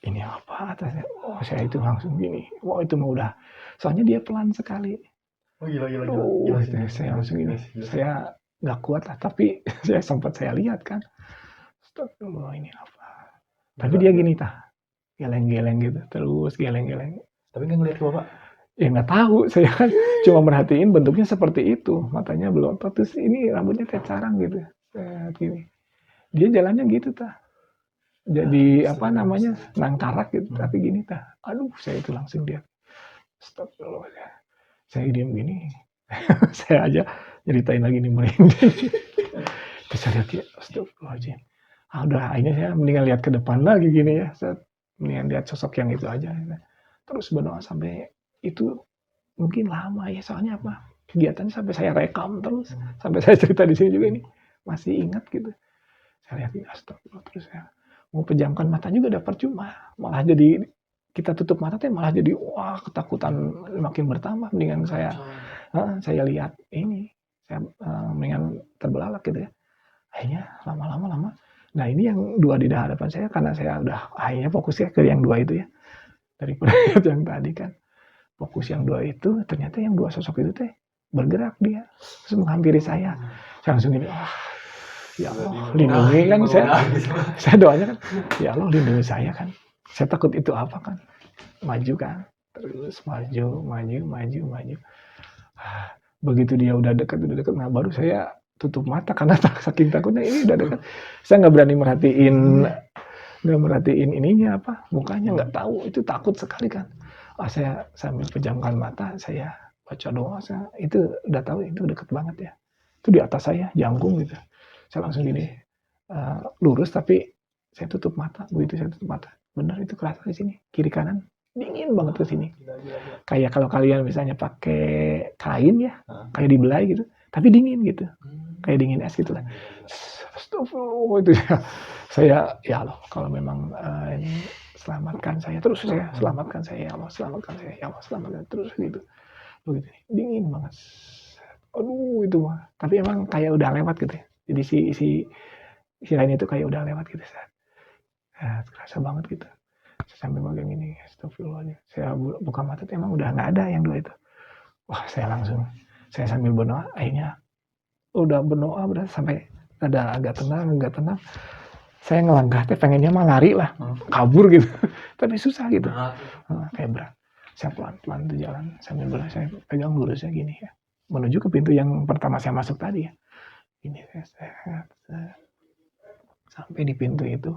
Ini apa atasnya? Oh, saya itu langsung gini. Wah, itu mah udah. Soalnya dia pelan sekali. Oh gila. Saya langsung gini. Saya nggak kuat lah, tapi saya lihat kan. Astagfirullah, ini apa? Tapi dia gini geleng-geleng gitu, terus geleng-geleng. Tapi nggak ngeliat ke Bapak? Ya nggak tahu, saya kan cuma merhatiin bentuknya seperti itu, matanya belotot, terus ini rambutnya kayak carang gitu, gini. Dia jalannya gitu jadi apa namanya nangkarak gitu, tapi gini aduh saya itu langsung lihat, astagfirullah, saya diam gini, saya aja ceritain lagi nih merinding, terus saya lihat ya, astagfirullahaladzim, udah akhirnya saya mendingan lihat ke depan lagi gini ya, saya mendingan lihat sosok yang itu aja, terus berdoa sampai itu mungkin lama ya, soalnya apa, kegiatannya sampai saya rekam terus, sampai saya cerita di sini juga ini masih ingat gitu, saya lihat ini astagfirullah, terus saya mau pejamkan mata juga udah percuma, malah jadi kita tutup mata malah jadi wah ketakutan makin bertambah, mendingan saya lihat ini, saya mendingan terbelalak gitu ya, akhirnya lama. Nah ini yang dua di hadapan saya, karena saya udah akhirnya fokusnya ke yang dua itu ya, daripada yang tadi kan fokus yang dua itu, ternyata yang dua sosok itu bergerak dia terus menghampiri saya langsung gini, ya Allah lindungi kan, saya doanya kan, ya Allah lindungi saya kan, saya takut itu apa kan, maju kan, terus maju. Begitu dia udah dekat, nah baru saya tutup mata karena saking takutnya ini udah dekat, saya nggak berani merhatiin ininya apa, mukanya nggak tahu, itu takut sekali kan. Saya sambil pejamkan mata, saya baca doa, itu udah tahu itu deket banget ya, itu di atas saya jangkung gitu, saya langsung gini lurus tapi saya tutup mata, begitu saya tutup mata benar itu kerasa di sini kiri kanan dingin banget ke sini, kayak kalau kalian misalnya pakai kain ya, kayak dibelai gitu, tapi dingin gitu, kayak dingin es gitu lah. Astagfirullah, itu saya ya Allah kalau memang ini selamatkan saya terus, selamatkan saya ya Allah, selamatkan terus gitu, begitu dingin banget, aduh itu mah, tapi emang kayak udah lewat gitu ya, jadi si lain itu kayak udah lewat gitu, terasa banget gitu, saya sambil megang ini Astagfirullahaladzim. Saya buka mata tuh emang udah nggak ada yang 2 itu. Wah, saya sambil berdoa, akhirnya udah berdoa sampai ada agak tenang. Saya ngelangkah teh pengennya mah lari lah, kabur gitu. Tapi susah gitu. Berat. Kayak berat. Saya pelan-pelan tuh jalan sambil berdoa, saya pegang lurusnya gini ya. Menuju ke pintu yang pertama saya masuk tadi ya. Ini saya sampai di pintu itu.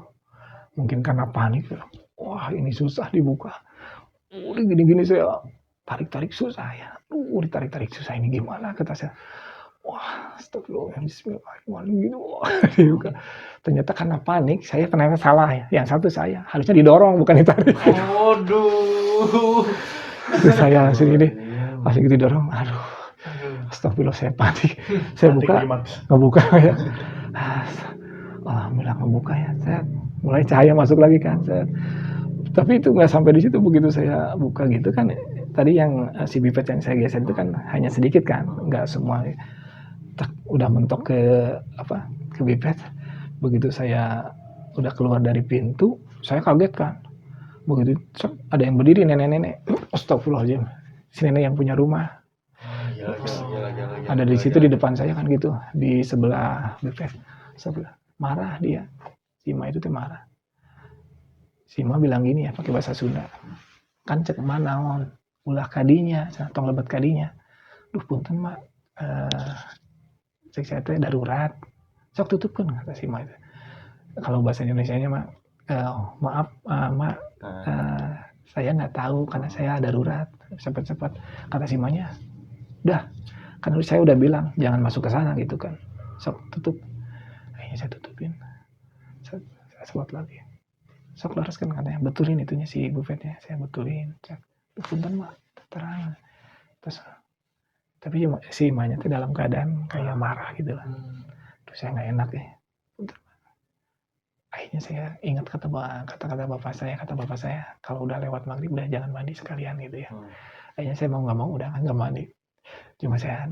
Mungkin karena panik ya. Wah, ini susah dibuka. Udah gini-gini saya tarik-tarik susah ya. Ditarik-tarik susah ini gimana kata saya. Wah, astagfirullah, bismillahirrahmanirrahim gitu. Wah, dibuka. Ternyata karena panik, saya ternyata salah ya. Yang satu saya, harusnya didorong bukan ditarik. Waduh. Terus saya langsung ini, pas gitu didorong, aduh, astagfirullah saya panik. Saya buka, ngebuka ya. Alhamdulillah ngebuka ya. Saya mulai cahaya masuk lagi kan. Tapi itu nggak sampai di situ, begitu saya buka gitu kan. Tadi yang si pipet yang saya geser itu kan hanya sedikit kan, nggak semua. Udah mentok ke pipet. Begitu saya udah keluar dari pintu, saya kaget kan. Begitu ada yang berdiri nenek-nenek. Astagfirullahaladzim. Si nenek yang punya rumah. Ada di situ di depan saya kan gitu, di sebelah pipet. Marah dia. Sima itu tuh marah. Sima bilang gini ya, pakai bahasa Sunda. Kan cek manaon, ulah kadinya, tong lebat kadinya. Duh punten mak, cek saya teh darurat. Sok tutupkan kata Sima itu. Kalau bahasa Indonesianya mak, maaf mak, saya nggak tahu karena saya darurat. Cepat-cepat kata Simanya. Udah, kan saya udah bilang jangan masuk ke sana gitu kan. Sok tutup. Akhirnya saya tutupin. Saya sholat lagi. Sok luruskan katanya, betulin itunya si bufetnya. Saya betulin. Punten mak, terang. Terus tapi si Imanya tuh dalam keadaan kayak marah gitu lah. Terus saya nggak enak ya. Akhirnya saya ingat kata-kata bapak saya, kalau udah lewat maghrib udah jangan mandi sekalian gitu ya. Akhirnya saya mau nggak mau udah nggak mandi. Cuma saya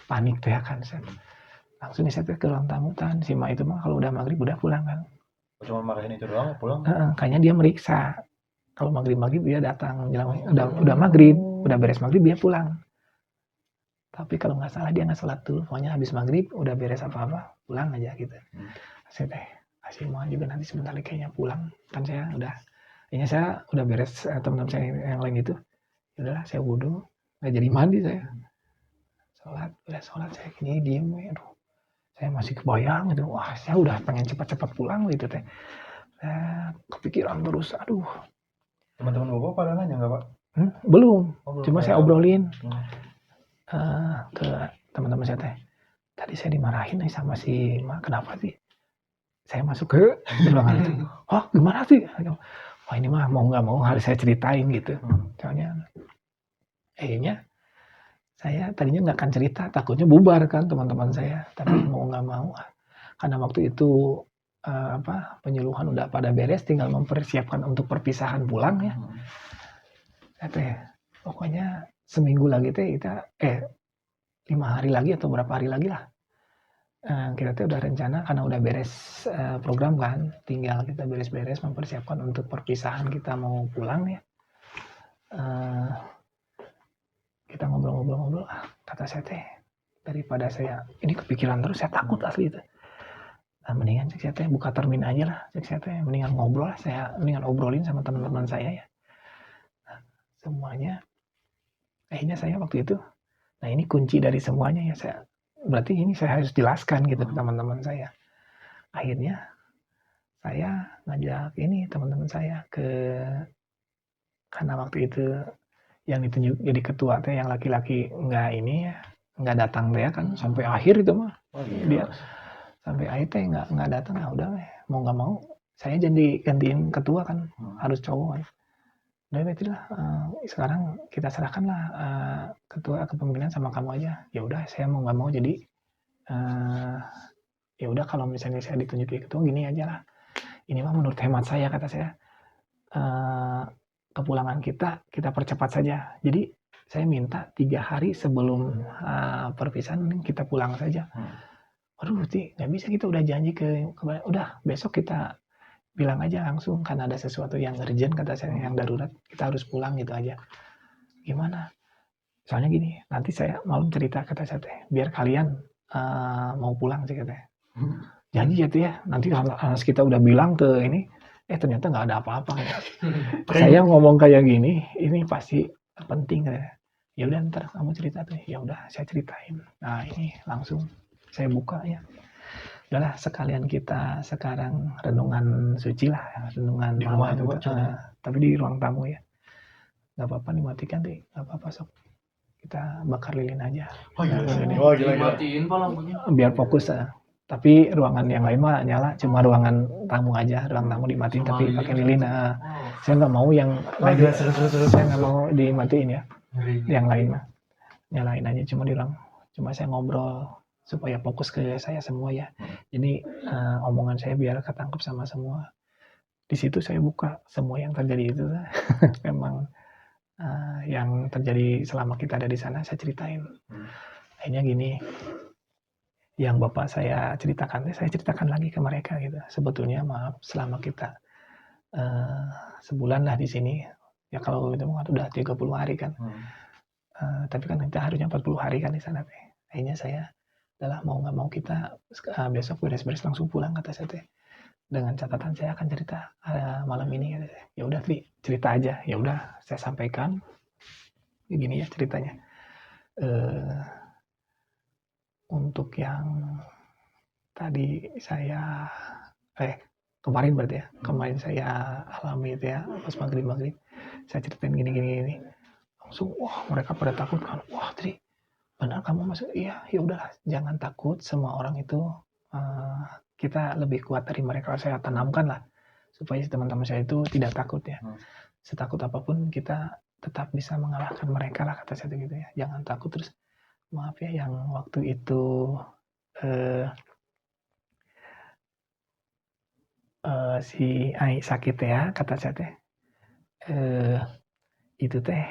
panik tuh ya kan. Langsung saya ke ruang tamu kan. Si Ma itu mah kalau udah maghrib udah pulang kan. Cuma marahin itu doang pulang? Kayaknya dia meriksa. Kalau maghrib dia datang, udah maghrib, udah beres maghrib dia pulang. Tapi kalau nggak salah dia nggak sholat dulu, pokoknya habis maghrib udah beres apa-apa pulang aja gitu. Saya kasih mau juga nanti sebentar lagi kayaknya pulang, kan saya udah beres teman-teman saya yang lain itu, udahlah saya wudhu, nggak jadi mandi saya, sholat saya gini diem, aduh, saya masih kebayang gitu, wah saya udah pengen cepat-cepat pulang gitu teh, kepikiran terus, aduh. Teman-teman bapak pada nanya nggak pak? Belum, cuma saya obrolin ke teman-teman saya teh. Tadi saya dimarahin nih sama si Ma, kenapa sih? Saya masuk ke ruangan itu. Oh gimana sih? Wah ini mah mau nggak mau harus saya ceritain gitu. Soalnya akhirnya saya tadinya nggak akan cerita, takutnya bubar kan teman-teman saya. Tapi mau nggak mau, karena waktu itu penyuluhan udah pada beres, tinggal mempersiapkan untuk perpisahan pulang ya. Pokoknya seminggu lagi kita 5 hari lagi atau berapa hari lagi lah, kita udah rencana karena udah beres program kan, tinggal kita beres-beres mempersiapkan untuk perpisahan kita mau pulang ya. Kita ngobrol-ngobrol, kata saya teh daripada saya ini kepikiran terus, saya takut asli itu. Mendingan cek saya teh buka termin aja lah, cek saya teh mendingan ngobrol lah, saya mendingan obrolin sama teman-teman saya ya. Semuanya akhirnya saya waktu itu, nah ini kunci dari semuanya ya, berarti ini saya harus jelaskan gitu ke teman-teman saya. Akhirnya saya ngajak ini teman-teman saya karena waktu itu yang ditunjuk jadi ketua teh yang laki-laki nggak datang deh kan sampai akhir itu mah. Dia sampai akhir teh nggak datang, ya udah mau nggak mau saya jadi gantiin ketua kan, harus cowok kan. Udah itulah, sekarang kita serahkanlah ketua kepemimpinan sama kamu aja. Ya udah saya mau nggak mau jadi ya udah kalau misalnya saya ditunjuk jadi ketua gini aja lah. Ini mah menurut hemat saya, kata saya, kepulangan kita percepat saja. Jadi saya minta 3 hari sebelum perpisahan kita pulang saja. Waduh, nggak bisa, kita udah janji udah besok kita bilang aja langsung karena ada sesuatu yang urgent kata saya, yang darurat, kita harus pulang gitu aja. Gimana? Soalnya gini, nanti saya malam cerita kata saya teh, biar kalian mau pulang sih katanya. Janji ya tuh ya, nanti harus kita udah bilang ke ini, ternyata nggak ada apa-apa. Saya ngomong kayak gini, ini pasti penting katanya. Ya udah ntar kamu cerita tuh, ya udah saya ceritain. Nah ini langsung saya buka ya. Udahlah sekalian kita sekarang renungan suci lah, renungan Di rumah malam itu, Pak, ceritanya? tapi di ruang tamu ya. Nggak apa-apa dimatikan deh, nggak apa-apa sok. Kita bakar lilin aja. Oh iya. Ini. Oh gila. Dimatiin pak lampunya. Biar fokus tapi ruangan yang lain mah nyala, cuma ruangan tamu aja, ruang tamu dimatiin Sama tapi lilin pakai lilin. Wow. Saya nggak mau yang lain, Gila, seru. saya nggak mau dimatiin ya. Ngeri. Yang lain mah nyalain aja, cuma di ruang, cuma saya ngobrol supaya fokus ke saya semua ya. Jadi omongan saya biar ketangkep sama semua. Di situ saya buka semua yang terjadi itu memang yang terjadi selama kita ada di sana saya ceritain. Akhirnya gini, yang bapak saya ceritakan, saya ceritakan lagi ke mereka gitu. Sebetulnya maaf selama kita sebulan lah di sini, ya kalau itu udah 30 hari kan. Tapi kan kita harusnya 40 hari kan di sana teh. Akhirnya saya adalah mau nggak mau kita besok beres-beres langsung pulang kata saya teh. Dengan catatan saya akan cerita malam ini kata saya. Ya udah Tri, cerita aja. Ya udah saya sampaikan. Begini ya ceritanya. Untuk yang tadi saya kemarin berarti ya. Kemarin saya alami itu ya pas maghrib saya ceritain gini. Langsung wah mereka pada takut kan. Wah Tri, benar kamu masuk? Iya, ya udahlah jangan takut, semua orang itu kita lebih kuat dari mereka. Saya tanamkan lah supaya teman-teman saya itu tidak takut ya. Setakut apapun kita tetap bisa mengalahkan mereka lah kata saya gitu ya. Jangan takut. Terus maaf ya yang waktu itu si Ai sakit ya kata saya teh. Itu teh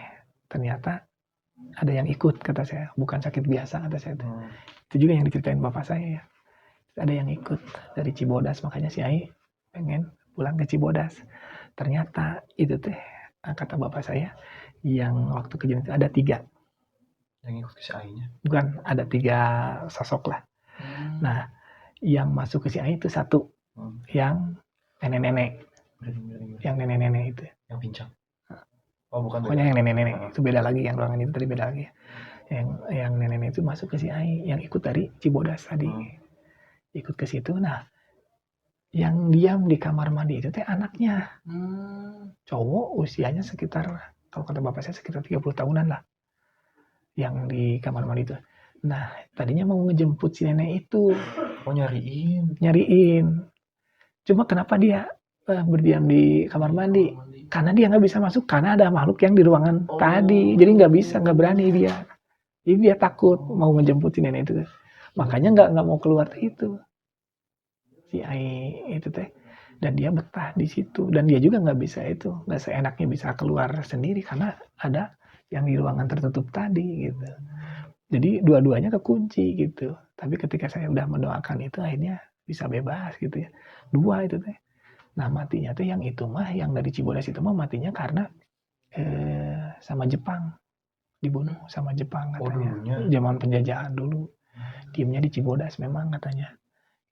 ternyata ada yang ikut kata saya, bukan sakit biasa kata saya teh. Itu juga yang diceritain bapak saya ya. Ada yang ikut dari Cibodas, makanya si Ai pengen pulang ke Cibodas. Ternyata itu teh kata bapak saya yang waktu kejadian itu ada 3. Yang ikut ke si Ainya? Bukan, ada 3 sosok lah. Nah, yang masuk ke si Ai itu 1. Yang nenek-nenek. Yang nenek-nenek itu. Yang pincang? Oh bukan. Pokoknya yang nenek-nenek itu beda lagi, yang ruangan itu tadi beda lagi. Yang nenek-nenek itu masuk ke si Ai, yang ikut dari Cibodas tadi. Ikut ke situ. Nah, yang diam di kamar mandi itu teh anaknya. Cowok usianya sekitar, kalau kata bapak saya sekitar 30 tahunan lah. Yang di kamar mandi itu. Nah, tadinya mau ngejemput si nenek itu. Oh nyariin. Cuma kenapa dia berdiam di kamar mandi? Karena dia nggak bisa masuk, karena ada makhluk yang di ruangan tadi. Jadi nggak berani dia. Jadi dia takut mau ngejemput si nenek itu. Makanya nggak mau keluar itu. Si Ai itu teh. Dan dia betah di situ. Dan dia juga nggak seenaknya bisa keluar sendiri karena ada yang di ruangan tertutup tadi gitu. Jadi dua-duanya kekunci gitu. Tapi ketika saya udah mendoakan itu akhirnya bisa bebas gitu ya. 2 itu teh. Nah matinya tuh yang itu mah, yang dari Cibodas itu mah matinya karena sama Jepang. Dibunuh sama Jepang katanya. Zaman penjajahan dulu. Diemnya di Cibodas memang katanya.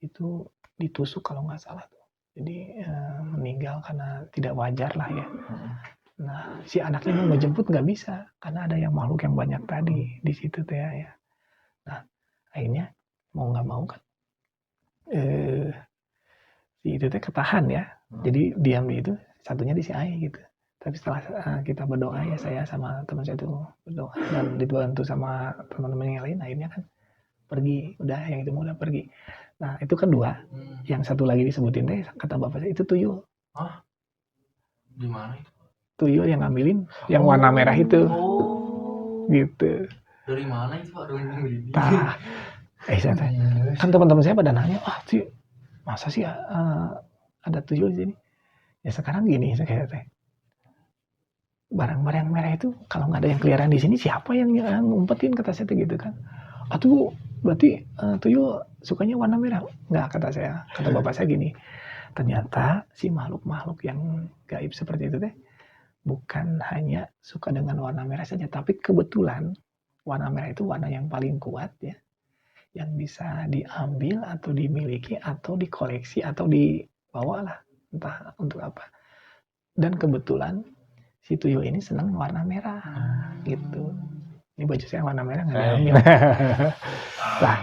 Itu ditusuk kalau nggak salah tuh. Jadi meninggal karena tidak wajar lah ya. Nah, si anaknya mau ngejemput nggak bisa karena ada yang makhluk yang banyak tadi di situ teh ya. Nah, akhirnya mau nggak mau kan si itu teh ketahan ya. Jadi diam di itu, satunya di si Ai gitu. Tapi setelah kita berdoa ya, saya sama teman saya itu berdoa dan dibantu sama teman-teman yang lain, akhirnya kan pergi. Udah yang itu udah pergi. Nah, itu kan 2. Yang satu lagi disebutin teh kata bapak saya itu tuyul. Hah? Di mana itu? Tuyul yang ngambilin yang warna merah itu. Gitu. Dari mana itu Pak? Tah. Saya tanya. Kan teman-teman saya pada nanya, sih masa sih ada tuyul di sini? Ya sekarang gini saya teh. Barang-barang merah itu kalau nggak ada yang keliaran di sini, siapa yang ngumpetin kata saya gitu kan? Berarti tuyul sukanya warna merah? Nggak kata saya. Kata bapak saya gini. Ternyata si makhluk-makhluk yang gaib seperti itu teh bukan hanya suka dengan warna merah saja, tapi kebetulan warna merah itu warna yang paling kuat ya, yang bisa diambil atau dimiliki atau dikoleksi atau dibawa lah, entah untuk apa. Dan kebetulan si tuyul ini senang warna merah gitu. Ini baju saya warna merah nggak diambil. Lah,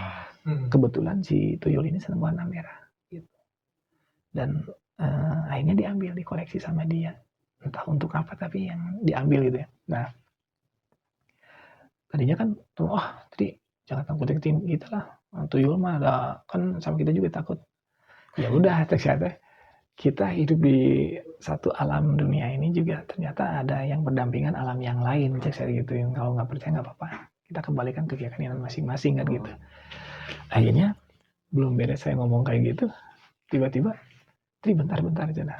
kebetulan si tuyul ini senang warna merah gitu. Dan akhirnya diambil, dikoleksi sama dia. Entah untuk apa tapi yang diambil gitu ya. Nah, tadinya kan tadi jangan takut-takutin kita lah. Tuyul mah ada kan sama kita juga takut. Ya udah, ternyata kita hidup di satu alam dunia ini juga ternyata ada yang berdampingan alam yang lain, cek saya gitu. Yang kalau nggak percaya nggak apa-apa, kita kembalikan ke keyakinan masing-masing kan gitu. Akhirnya belum beres saya ngomong kayak gitu, tiba-tiba, Tri bentar aja nah.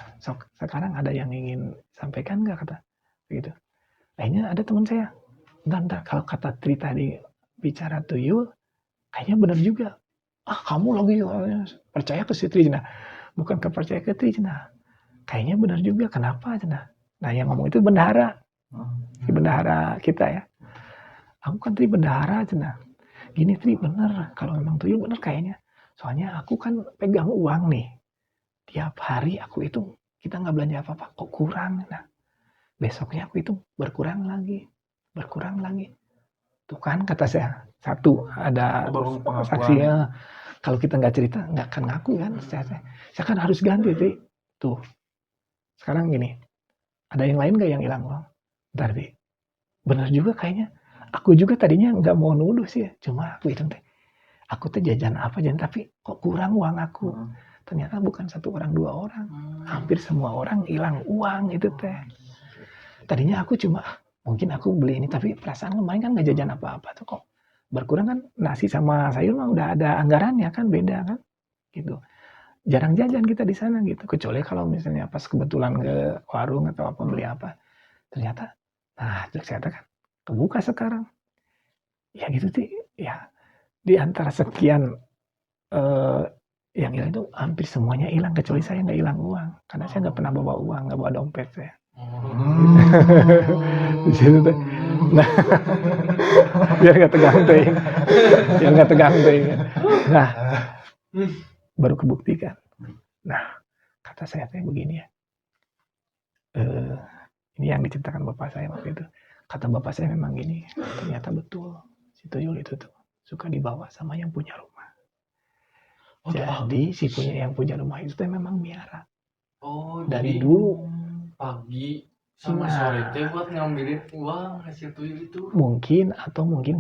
Sekarang ada yang ingin sampaikan nggak kata gitu. Akhirnya ada teman saya, bentar kalau kata Tri tadi bicara tuyul, kayaknya benar juga. Kamu lagi percaya ke si Tri nah. Bukan kepercaya ke Tri cenah. Kayaknya benar juga, kenapa cenah. Nah yang ngomong itu bendahara. Si bendahara kita ya. Aku kan Tri bendahara cenah. Gini Tri bener, kalau memang tuyul bener kayaknya. Soalnya aku kan pegang uang nih. Tiap hari aku itu, kita nggak belanja apa-apa, kok kurang. Nah besoknya aku itu berkurang lagi. Tuh kan kata saya, satu ada saksinya. Kalau kita nggak cerita, nggak akan ngaku kan. Saya kan harus ganti, Tri. Tuh. Sekarang gini, ada yang lain nggak yang hilang uang? Bentar, Tri. Bener juga kayaknya. Aku juga tadinya nggak mau nuduh sih. Cuma aku hitung, teh. Aku tuh jajan apa, tapi kok kurang uang aku. Ternyata bukan satu orang, dua orang. Hampir semua orang hilang uang itu, teh. Tadinya aku cuma, mungkin aku beli ini, tapi perasaan kemarin kan nggak jajan apa-apa tuh kok. Berkurang kan nasi sama sayur mah udah ada anggarannya kan, beda kan gitu. Jarang jajan kita di sana gitu, kecuali kalau misalnya pas kebetulan ke warung atau apa beli apa. Ternyata kan kebuka sekarang. Ya gitu sih. Ya di antara sekian yang hilang itu hampir semuanya hilang, kecuali saya nggak hilang uang karena saya nggak pernah bawa uang, nggak bawa dompet saya. Di situ tuh. Nah, biar nggak tegang tuh. Nah, baru kebuktikan. Nah, kata saya begini ya. Ini yang diceritakan bapak saya waktu itu. Kata bapak saya memang gini, ternyata betul si tuyul itu tuh suka dibawa sama yang punya rumah. Jadi si yang punya rumah itu tuh memang miara. Dari dulu pagi sama sore teh buat ngambilin uang hasil tuyul itu. Mungkin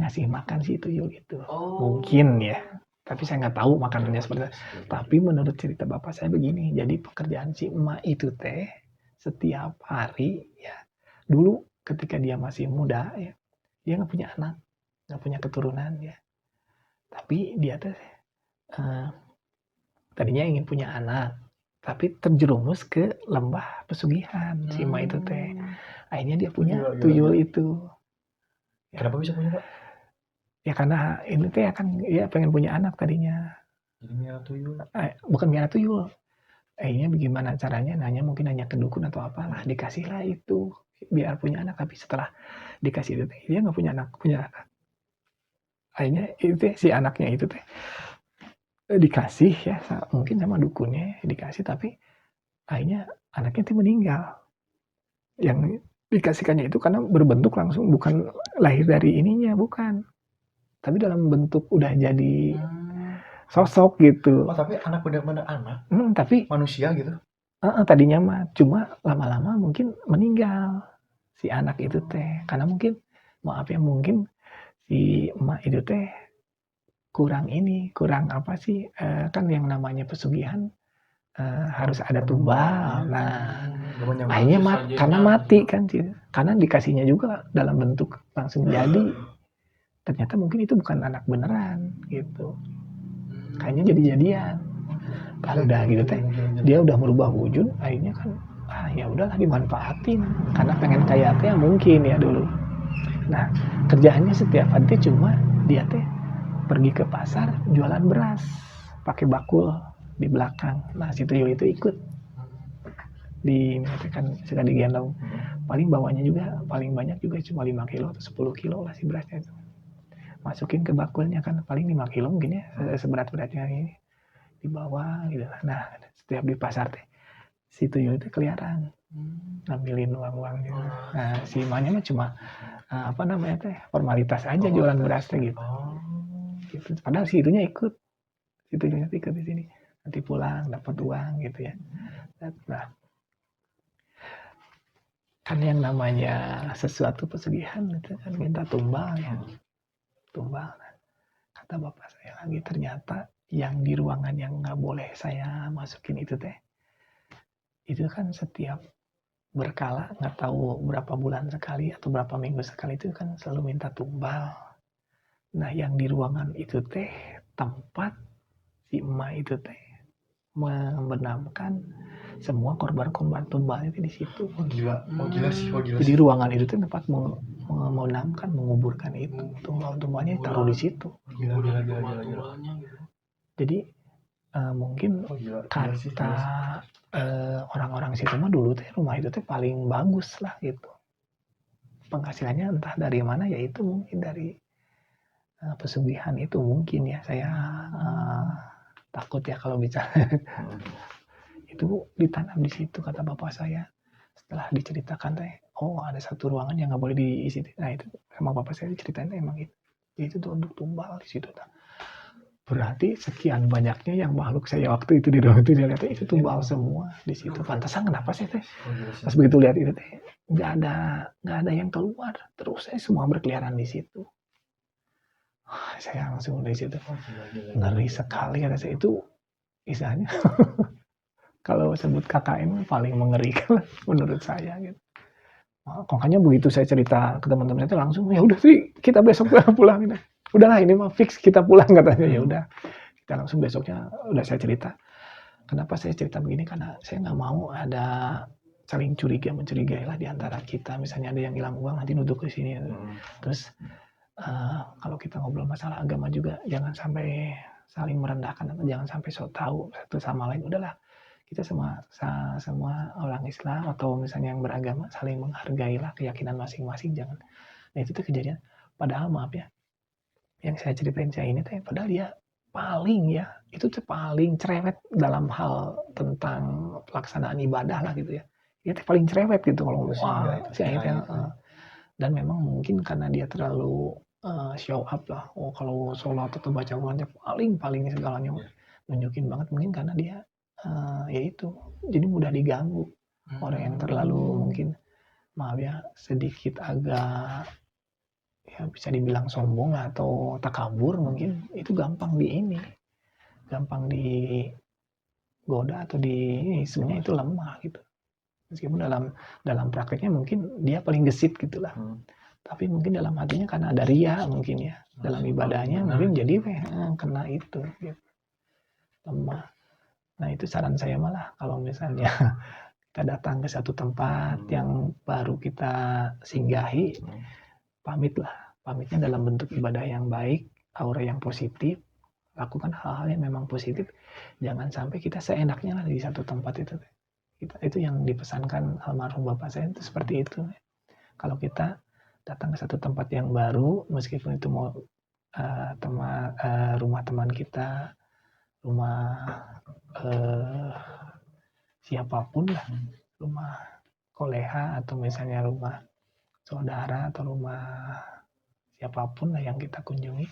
ngasih makan si tuyul itu. Mungkin ya. Tapi saya nggak tahu makanannya seperti apa. Tapi menurut cerita bapak saya begini. Jadi pekerjaan si emak itu teh setiap hari ya. Dulu ketika dia masih muda ya. Dia nggak punya anak. Nggak punya keturunan ya. Tapi dia teh tadinya ingin punya anak. Tapi terjerumus ke lembah pesugihan si emak itu teh. Akhirnya dia punya tuyul itu. Kenapa bisa punya, Pak? Ya karena ini teh akan ya pengen punya anak tadinya. Jadi miara tuyul. Bukan miara tuyul. Akhirnya bagaimana caranya? Mungkin nanya ke dukun atau apalah, dikasihlah itu biar punya anak. Tapi setelah dikasih itu teh dia nggak punya anak. Akhirnya itu teh, si anaknya itu teh dikasih ya mungkin sama dukunnya dikasih, tapi akhirnya anaknya itu meninggal. Yang dikasihkannya itu karena berbentuk langsung, bukan lahir dari ininya, bukan, tapi dalam bentuk udah jadi sosok gitu. Tapi anak benar-benar anak, tapi manusia gitu. Tadinya mah, cuma lama-lama mungkin meninggal si anak itu teh, karena mungkin mungkin si emak itu teh kurang apa sih, kan yang namanya pesugihan harus ada tumbal. Nah, akhirnya karena mati kan sih, karena dikasihnya juga dalam bentuk langsung jadi. Ternyata mungkin itu bukan anak beneran gitu. Kayaknya jadi-jadian. Kalau udah gitu teh, dia udah merubah wujud, akhirnya kan ya udahlah dimanfaatin karena pengen kaya teh mungkin ya dulu. Nah, kerjaannya setiap hari teh cuma dia teh pergi ke pasar jualan beras pakai bakul di belakang. Nah si tuyul itu ikut di kan suka digendong. Paling bawanya juga paling banyak juga cuma 5 kilo atau 10 kilo lah si berasnya itu. Masukin ke bakulnya kan paling 5 kilo mungkin ya seberat-beratnya ini dibawa gitu. Nah setiap di pasar teh si tuyul itu keliaran ngambilin uang-uang gitu. Nah si emaknya mah cuma apa namanya teh formalitas aja jualan beras teh gitu. Gitu. Padahal si itunya ikut, si tuyulnya ikut di sini. Nanti pulang dapat uang gitu ya. Nah kan yang namanya sesuatu pesugihan itu kan minta tumbal ya, tumbal. Kata bapak saya lagi ternyata yang di ruangan yang nggak boleh saya masukin itu teh, itu kan setiap berkala nggak tahu berapa bulan sekali atau berapa minggu sekali itu kan selalu minta tumbal. Nah yang di ruangan itu teh tempat si emak itu teh membenamkan semua korban-korban tumbal itu di situ. Oh gila sih. Jadi ruangan itu tuh tempat menamkan, menguburkan itu. Tumbal-tumbalnya taruh di situ. Gila. Jadi mungkin kata orang-orang situ mah dulu teh rumah itu teh paling bagus lah gitu. Penghasilannya entah dari mana ya itu mungkin dari pesugihan itu mungkin ya. Saya takut ya kalau bicara. Itu ditanam di situ kata bapak saya. Setelah diceritakan teh, oh ada satu ruangan yang nggak boleh diisi. Nah itu sama bapak saya diceritain emang itu. Itu tuh untuk tumbal di situ. Berarti sekian banyaknya yang makhluk saya waktu itu di ruang itu dia lihat itu tumbal semua di situ. Pantasan kenapa sih teh? Pas begitu lihat itu teh nggak ada yang keluar. Terus saya semua berkeliaran di situ. Saya langsung dari situ ngeri sekali kata saya itu istilahnya kalau sebut KKN paling mengerikan menurut saya gitu. Makanya begitu saya cerita ke teman-teman itu langsung ya udah sih kita besok pulang gitu. Udahlah ini mah fix kita pulang katanya. Ya udah kita langsung besoknya udah saya cerita. Kenapa saya cerita begini karena saya nggak mau ada saling mencurigai lah di antara kita. Misalnya ada yang hilang uang nanti nuduh ke sini. Terus kalau kita ngobrol masalah agama juga jangan sampai saling merendahkan atau jangan sampai so tahu satu sama lain. Udahlah kita semua orang Islam atau misalnya yang beragama saling menghargailah keyakinan masing-masing, jangan. Nah itu tuh kejadian. Padahal maaf ya, yang saya ceritain saya ini teh padahal dia paling ya itu tuh paling cerewet dalam hal tentang pelaksanaan ibadah lah gitu ya. Dia tuh paling cerewet gitu kalau si akhirnya dan memang mungkin karena dia terlalu show up lah. Oh kalau sholat atau baca Qurannya paling segalanya nunjukin banget mungkin karena dia ya itu jadi mudah diganggu. Orang yang terlalu mungkin maaf ya sedikit agak ya bisa dibilang sombong atau takabur mungkin itu gampang digoda atau sebenarnya itu lemah gitu. Meskipun dalam prakteknya mungkin dia paling gesit gitulah. Tapi mungkin dalam hatinya karena ada ria mungkin ya dalam ibadahnya mungkin jadi kena itu gitu. Lemah. Nah itu saran saya malah kalau misalnya kita datang ke satu tempat yang baru kita singgahi, pamitnya dalam bentuk ibadah yang baik, aura yang positif, lakukan hal-hal yang memang positif, jangan sampai kita seenaknya lah di satu tempat itu. Itu yang dipesankan almarhum bapak saya itu seperti itu. Kalau kita datang ke satu tempat yang baru, meskipun itu mau rumah teman kita, rumah siapapun lah, rumah koleha atau misalnya rumah saudara atau rumah siapapun lah yang kita kunjungi,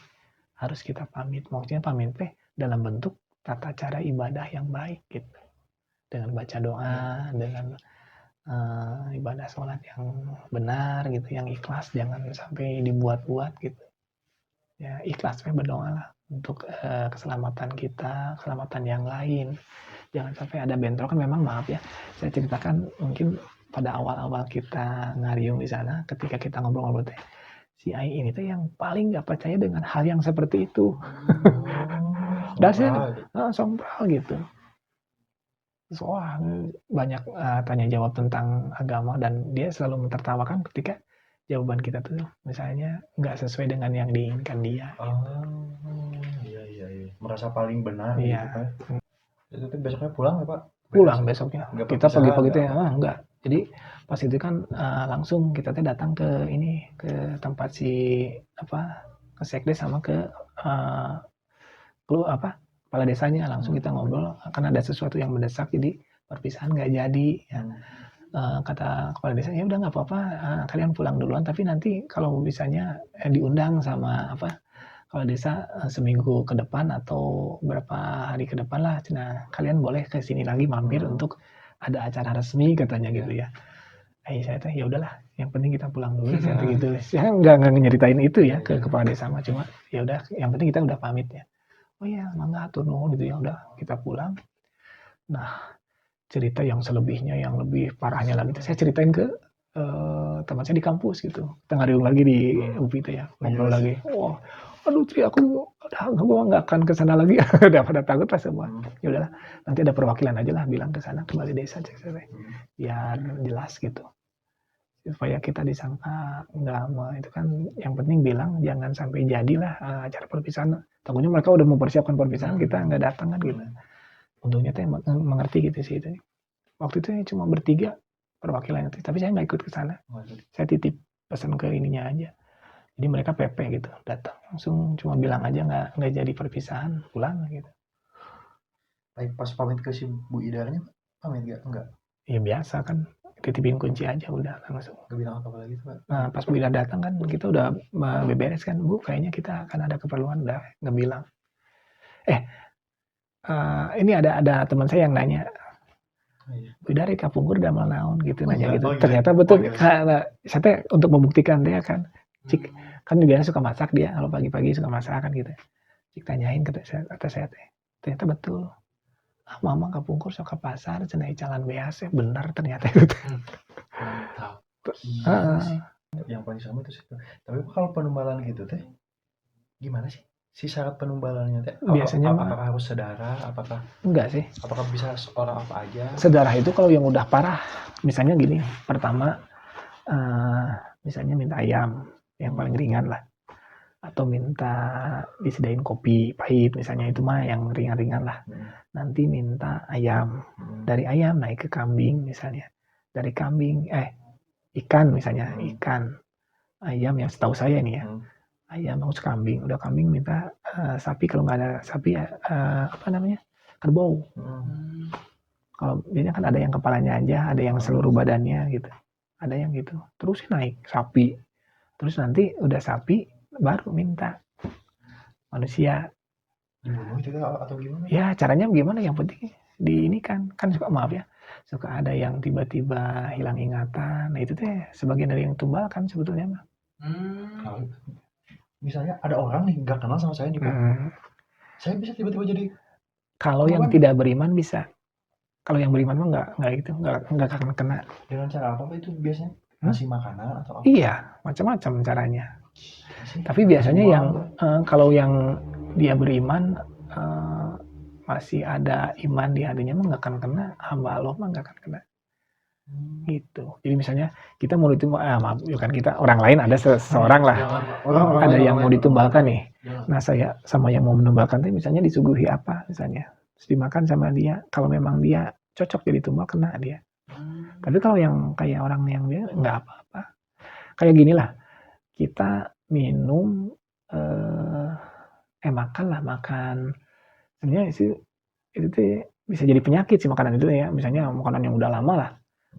harus kita pamit. Maksudnya pamit dalam bentuk tata cara ibadah yang baik gitu. Dengan baca doa, dengan ibadah sholat yang benar gitu, yang ikhlas, jangan sampai dibuat-buat gitu. Ya ikhlasnya berdoa lah untuk keselamatan kita, keselamatan yang lain. Jangan sampai ada bentrok kan memang maaf ya. Saya ceritakan mungkin pada awal-awal kita ngariung di sana, ketika kita ngobrol-ngobrol teh, si Ai ini tuh yang paling nggak percaya dengan hal yang seperti itu. Dasar sompral gitu. Soal banyak tanya jawab tentang agama dan dia selalu mentertawakan ketika jawaban kita tuh misalnya nggak sesuai dengan yang diinginkan dia. Iya. Merasa paling benar gitu kan. Itu tuh besoknya pulang ya Pak? Pulang besoknya. Nggak Kita perpisahan, pagi-pagi teh nggak? enggak. Jadi pas itu kan langsung kita teh datang ke ini ke tempat si apa ke sekdes sama ke eh, apa kepala desanya langsung kita ngobrol karena ada sesuatu yang mendesak jadi perpisahan nggak jadi ya. Kata kepala desa ya udah nggak apa-apa kalian pulang duluan tapi nanti kalau misalnya diundang sama apa kepala desa seminggu ke depan atau berapa hari ke depan lah nah kalian boleh ke sini lagi mampir untuk ada acara resmi katanya gitu ya. Saya teh ya udahlah yang penting kita pulang dulu saya teh gitu. Saya nggak nyeritain itu ya ke kepala desa mah cuma ya udah yang penting kita udah pamit ya. Oh iya mangga atur nuhun gitu ya udah kita pulang. Nah cerita yang selebihnya yang lebih parahnya lagi saya ceritain ke teman saya di kampus gitu kita ngariung lagi di UPI itu ya ngobrol lagi wah aduh Tri aku udah gue nggak akan ke sana lagi udah pada takut lah semua ya udahlah nanti ada perwakilan aja lah bilang ke sana kembali desa cek saya biar jelas gitu supaya kita disangka nggak mau itu kan yang penting bilang jangan sampai jadilah acara perpisahan takutnya mereka udah mempersiapkan perpisahan kita nggak datang kan gitu untungnya teh mengerti gitu sih itu waktu itu cuma bertiga perwakilan itu tapi saya nggak ikut ke sana saya titip pesan ke ininya aja jadi mereka PP gitu datang langsung cuma bilang aja nggak jadi perpisahan pulang gitu Pas pamit ke si Bu Idarnya pamit enggak ya biasa kan titipin kunci aja udah langsung nggak bilang apa lagi tuh Pak? nah pas Bu Ida datang kan kita udah beberes kan Bu kayaknya kita akan ada keperluan udah nggak bilang ini ada teman saya yang nanya Bu dari kapungkur damel naon gitu nanya gitu. Ternyata betul karena saya untuk membuktikan dia kan. Cik kan dia suka masak dia kalau pagi-pagi suka masak kan gitu. Cik tanyain kata saya teh. Ternyata betul. Ah mama kapungkur suka pasar cenah jalan beas benar ternyata itu. Mantap. Yang paling sama itu sih. Tapi kalau penumbalan gitu teh gimana sih? Si syarat penumbalannya teh Biasanya apakah harus saudara apakah enggak sih apakah bisa orang apa aja sedarah itu kalau yang udah parah misalnya gini pertama misalnya minta ayam yang paling ringan lah atau minta disediain kopi pahit misalnya itu mah yang ringan-ringan lah nanti minta ayam dari ayam naik ke kambing misalnya dari kambing ikan misalnya ikan ayam yang setahu saya nih ya ayam harus kambing udah kambing minta sapi kalau nggak ada sapi apa namanya kerbau kalau biasanya kan ada yang kepalanya aja ada yang seluruh badannya gitu ada yang gitu terus naik sapi terus nanti udah sapi baru minta manusia dibunuh itu atau gimana ya caranya gimana yang penting di ini kan suka maaf ya suka ada yang tiba-tiba hilang ingatan nah itu teh sebagian dari yang tumbal kan sebetulnya mah misalnya ada orang nih nggak kenal sama saya nih Pak saya bisa tiba-tiba jadi kalau yang tidak beriman bisa kalau yang beriman mah nggak gitu nggak akan kena dengan cara apa itu biasanya ngasih makanan atau apa iya macam-macam caranya tapi biasanya yang kalau yang dia beriman masih ada iman di hatinya mah nggak akan kena hamba Allah mah nggak akan kena gitu jadi misalnya kita mau ditumbal maaf bukan kita orang lain ada seseorang lah ada yang mau ditumbalkan nih nah saya sama yang mau menumbalkan tuh misalnya disuguhi apa misalnya terus dimakan sama dia kalau memang dia cocok jadi tumbal kena dia tapi kalau yang kayak orang yang dia nggak apa-apa kayak gini lah kita minum makan sebenarnya itu tuh bisa jadi penyakit sih makanan itu ya misalnya makanan yang udah lama lah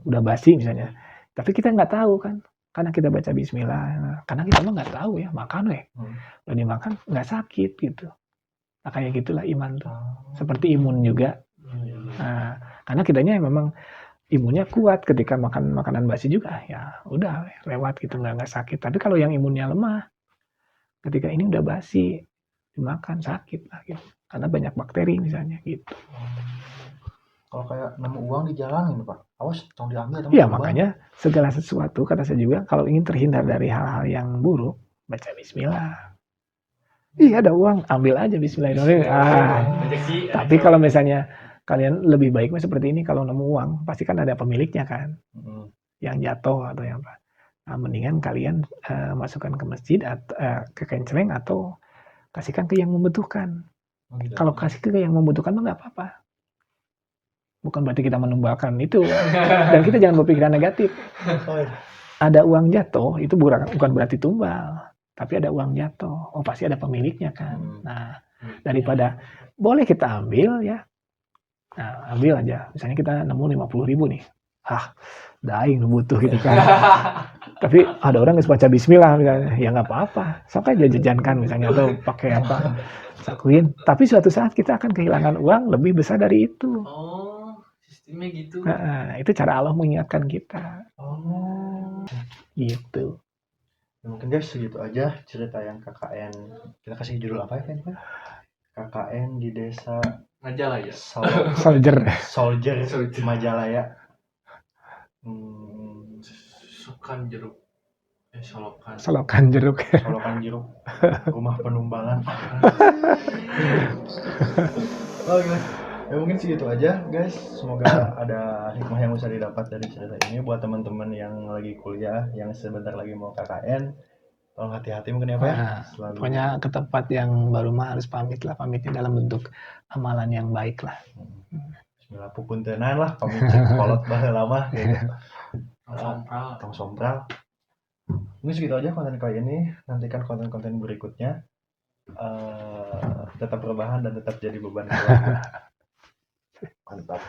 udah basi misalnya tapi kita nggak tahu kan karena kita baca bismillah karena kita mah nggak tahu ya makan udah dimakan nggak sakit gitu nah, kayak gitulah iman tuh seperti imun juga nah, karena kitanya memang imunnya kuat ketika makan makanan basi juga ya udah lewat gitu nggak sakit tapi kalau yang imunnya lemah ketika ini udah basi dimakan sakit lah gitu karena banyak bakteri misalnya gitu kalau kayak nemu uang di jalan gitu Pak awas tolong diambil iya makanya segala sesuatu kata saya juga kalau ingin terhindar dari hal-hal yang buruk baca bismillah iya ada uang ambil aja bismillahirrahmanirrahim tapi kalau misalnya kalian lebih baik seperti ini kalau nemu uang pasti kan ada pemiliknya kan yang jatuh atau yang apa nah, mendingan kalian masukkan ke masjid atau ke kenceleng atau kasihkan ke yang membutuhkan kalau kasih ke yang membutuhkan mah nggak apa-apa bukan berarti kita menumbalkan itu. Dan kita jangan berpikiran negatif. Oh, iya. Ada uang jatuh itu bukan berarti tumbal, tapi ada uang jatuh. Oh pasti ada pemiliknya kan. Nah daripada boleh kita ambil ya, nah ambil aja. Misalnya kita nemu 50.000 nih, daing lu butuh gitu kan. Tapi ada orang yang baca Bismillah misalnya, ya nggak apa-apa, sok aja jajankan misalnya atau pakai apa, sakuin. Tapi suatu saat kita akan kehilangan uang lebih besar dari itu. Oh, sistemnya gitu. Nah, itu cara Allah mengingatkan kita. Oh. Gitu. Ya, mungkin guys segitu aja cerita yang KKN. Kita kasih judul apa ya kan? KKN di desa Majalaya. Soldier. Majalaya. Sukan jeruk. Solokan. Solokan jeruk. Solokan jeruk. Rumah penumbalan. Oke. Ya mungkin segitu aja guys. Semoga ada hikmah yang bisa didapat dari cerita ini buat teman-teman yang lagi kuliah, yang sebentar lagi mau KKN. Tolong hati-hati mungkin ya Pak ya. Nah, pokoknya ke tempat yang baru mah harus pamit lah. Pamitnya dalam bentuk amalan yang baik lah. Bismillah pupuntenan lah pamit kolot baheula lama gitu. Tong sompral. Mungkin segitu aja konten kali ini. Nantikan konten-konten berikutnya. Tetap rebahan dan tetap jadi beban keluarga. Mantap.